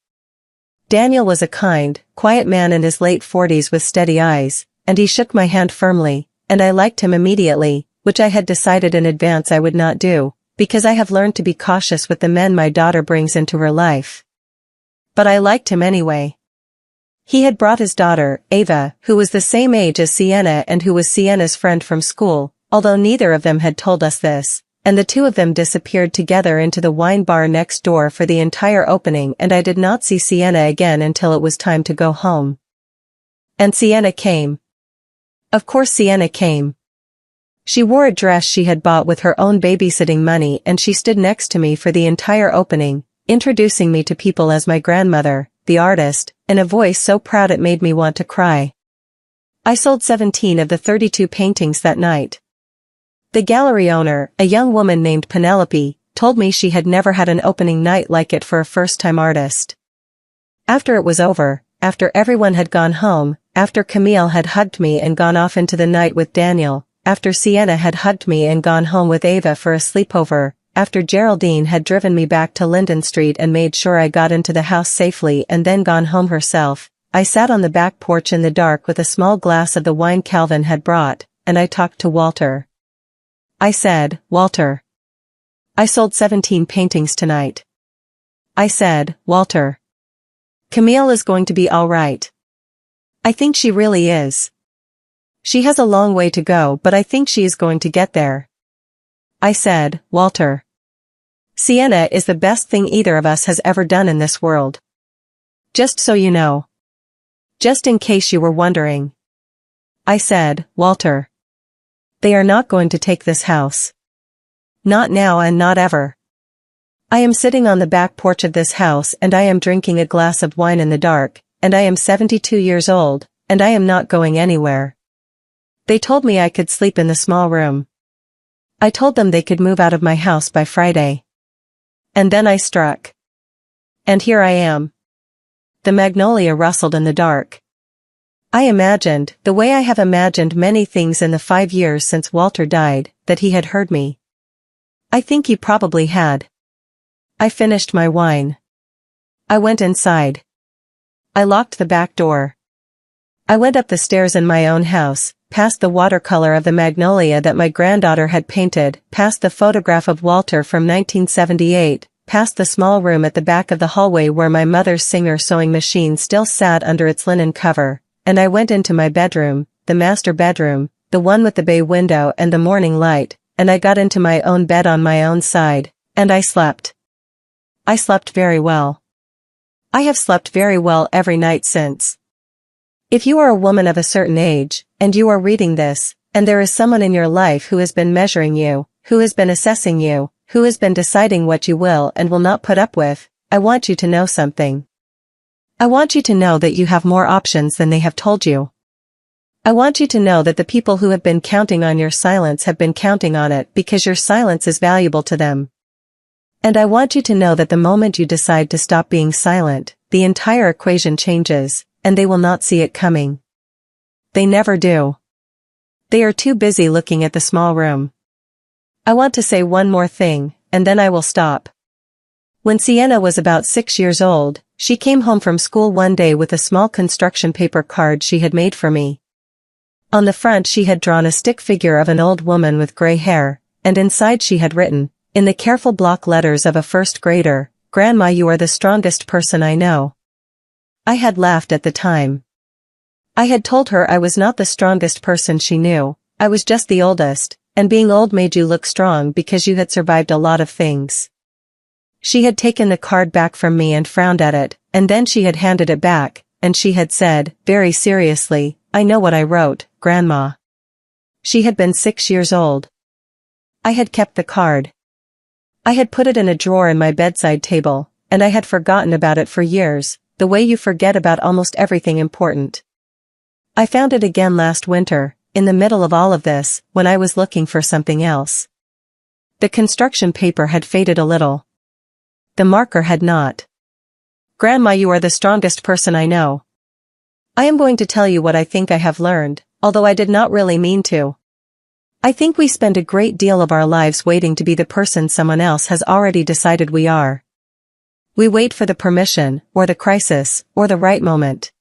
Daniel was a kind, quiet man in his late 40s with steady eyes, and he shook my hand firmly, and I liked him immediately, which I had decided in advance I would not do, because I have learned to be cautious with the men my daughter brings into her life. But I liked him anyway. He had brought his daughter, Ava, who was the same age as Sienna and who was Sienna's friend from school, although neither of them had told us this, and the two of them disappeared together into the wine bar next door for the entire opening and I did not see Sienna again until it was time to go home. And Sienna came. Of course Sienna came. She wore a dress she had bought with her own babysitting money and she stood next to me for the entire opening, introducing me to people as my grandmother, the artist, in a voice so proud it made me want to cry. I sold 17 of the 32 paintings that night. The gallery owner, a young woman named Penelope, told me she had never had an opening night like it for a first-time artist. After it was over, after everyone had gone home, after Camille had hugged me and gone off into the night with Daniel, after Sienna had hugged me and gone home with Ava for a sleepover, after Geraldine had driven me back to Linden Street and made sure I got into the house safely and then gone home herself, I sat on the back porch in the dark with a small glass of the wine Calvin had brought, and I talked to Walter. I said, Walter. I sold 17 paintings tonight. I said, Walter. Camille is going to be all right. I think she really is. She has a long way to go but I think she is going to get there. I said, Walter. Sienna is the best thing either of us has ever done in this world. Just so you know. Just in case you were wondering. I said, Walter. They are not going to take this house. Not now and not ever. I am sitting on the back porch of this house and I am drinking a glass of wine in the dark, and I am 72 years old, and I am not going anywhere. They told me I could sleep in the small room. I told them they could move out of my house by Friday. And then I struck. And here I am. The magnolia rustled in the dark. I imagined, the way I have imagined many things in the 5 years since Walter died, that he had heard me. I think he probably had. I finished my wine. I went inside. I locked the back door. I went up the stairs in my own house, past the watercolor of the magnolia that my granddaughter had painted, past the photograph of Walter from 1978, past the small room at the back of the hallway where my mother's Singer sewing machine still sat under its linen cover, and I went into my bedroom, the master bedroom, the one with the bay window and the morning light, and I got into my own bed on my own side, and I slept. I slept very well. I have slept very well every night since. If you are a woman of a certain age, and you are reading this, and there is someone in your life who has been measuring you, who has been assessing you, who has been deciding what you will and will not put up with, I want you to know something. I want you to know that you have more options than they have told you. I want you to know that the people who have been counting on your silence have been counting on it because your silence is valuable to them. And I want you to know that the moment you decide to stop being silent, the entire equation changes, and they will not see it coming. They never do. They are too busy looking at the small room. I want to say one more thing, and then I will stop. When Sienna was about 6 years old, she came home from school one day with a small construction paper card she had made for me. On the front she had drawn a stick figure of an old woman with gray hair, and inside she had written, in the careful block letters of a first grader, Grandma, you are the strongest person I know. I had laughed at the time. I had told her I was not the strongest person she knew, I was just the oldest, and being old made you look strong because you had survived a lot of things. She had taken the card back from me and frowned at it, and then she had handed it back, and she had said, very seriously, I know what I wrote, Grandma. She had been 6 years old. I had kept the card. I had put it in a drawer in my bedside table, and I had forgotten about it for years, the way you forget about almost everything important. I found it again last winter, in the middle of all of this, when I was looking for something else. The construction paper had faded a little. The marker had not. Grandma, you are the strongest person I know. I am going to tell you what I think I have learned, although I did not really mean to. I think we spend a great deal of our lives waiting to be the person someone else has already decided we are. We wait for the permission, or the crisis, or the right moment.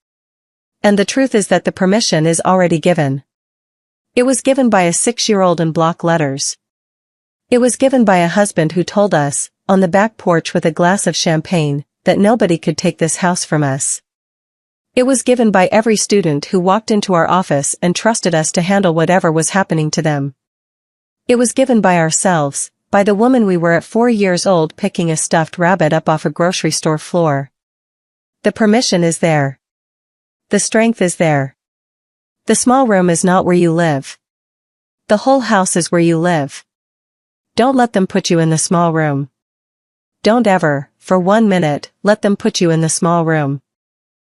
And the truth is that the permission is already given. It was given by a 6-year-old in block letters. It was given by a husband who told us, on the back porch with a glass of champagne, that nobody could take this house from us. It was given by every student who walked into our office and trusted us to handle whatever was happening to them. It was given by ourselves, by the woman we were at 4 years old picking a stuffed rabbit up off a grocery store floor. The permission is there. The strength is there. The small room is not where you live. The whole house is where you live. Don't let them put you in the small room. Don't ever, for 1 minute, let them put you in the small room.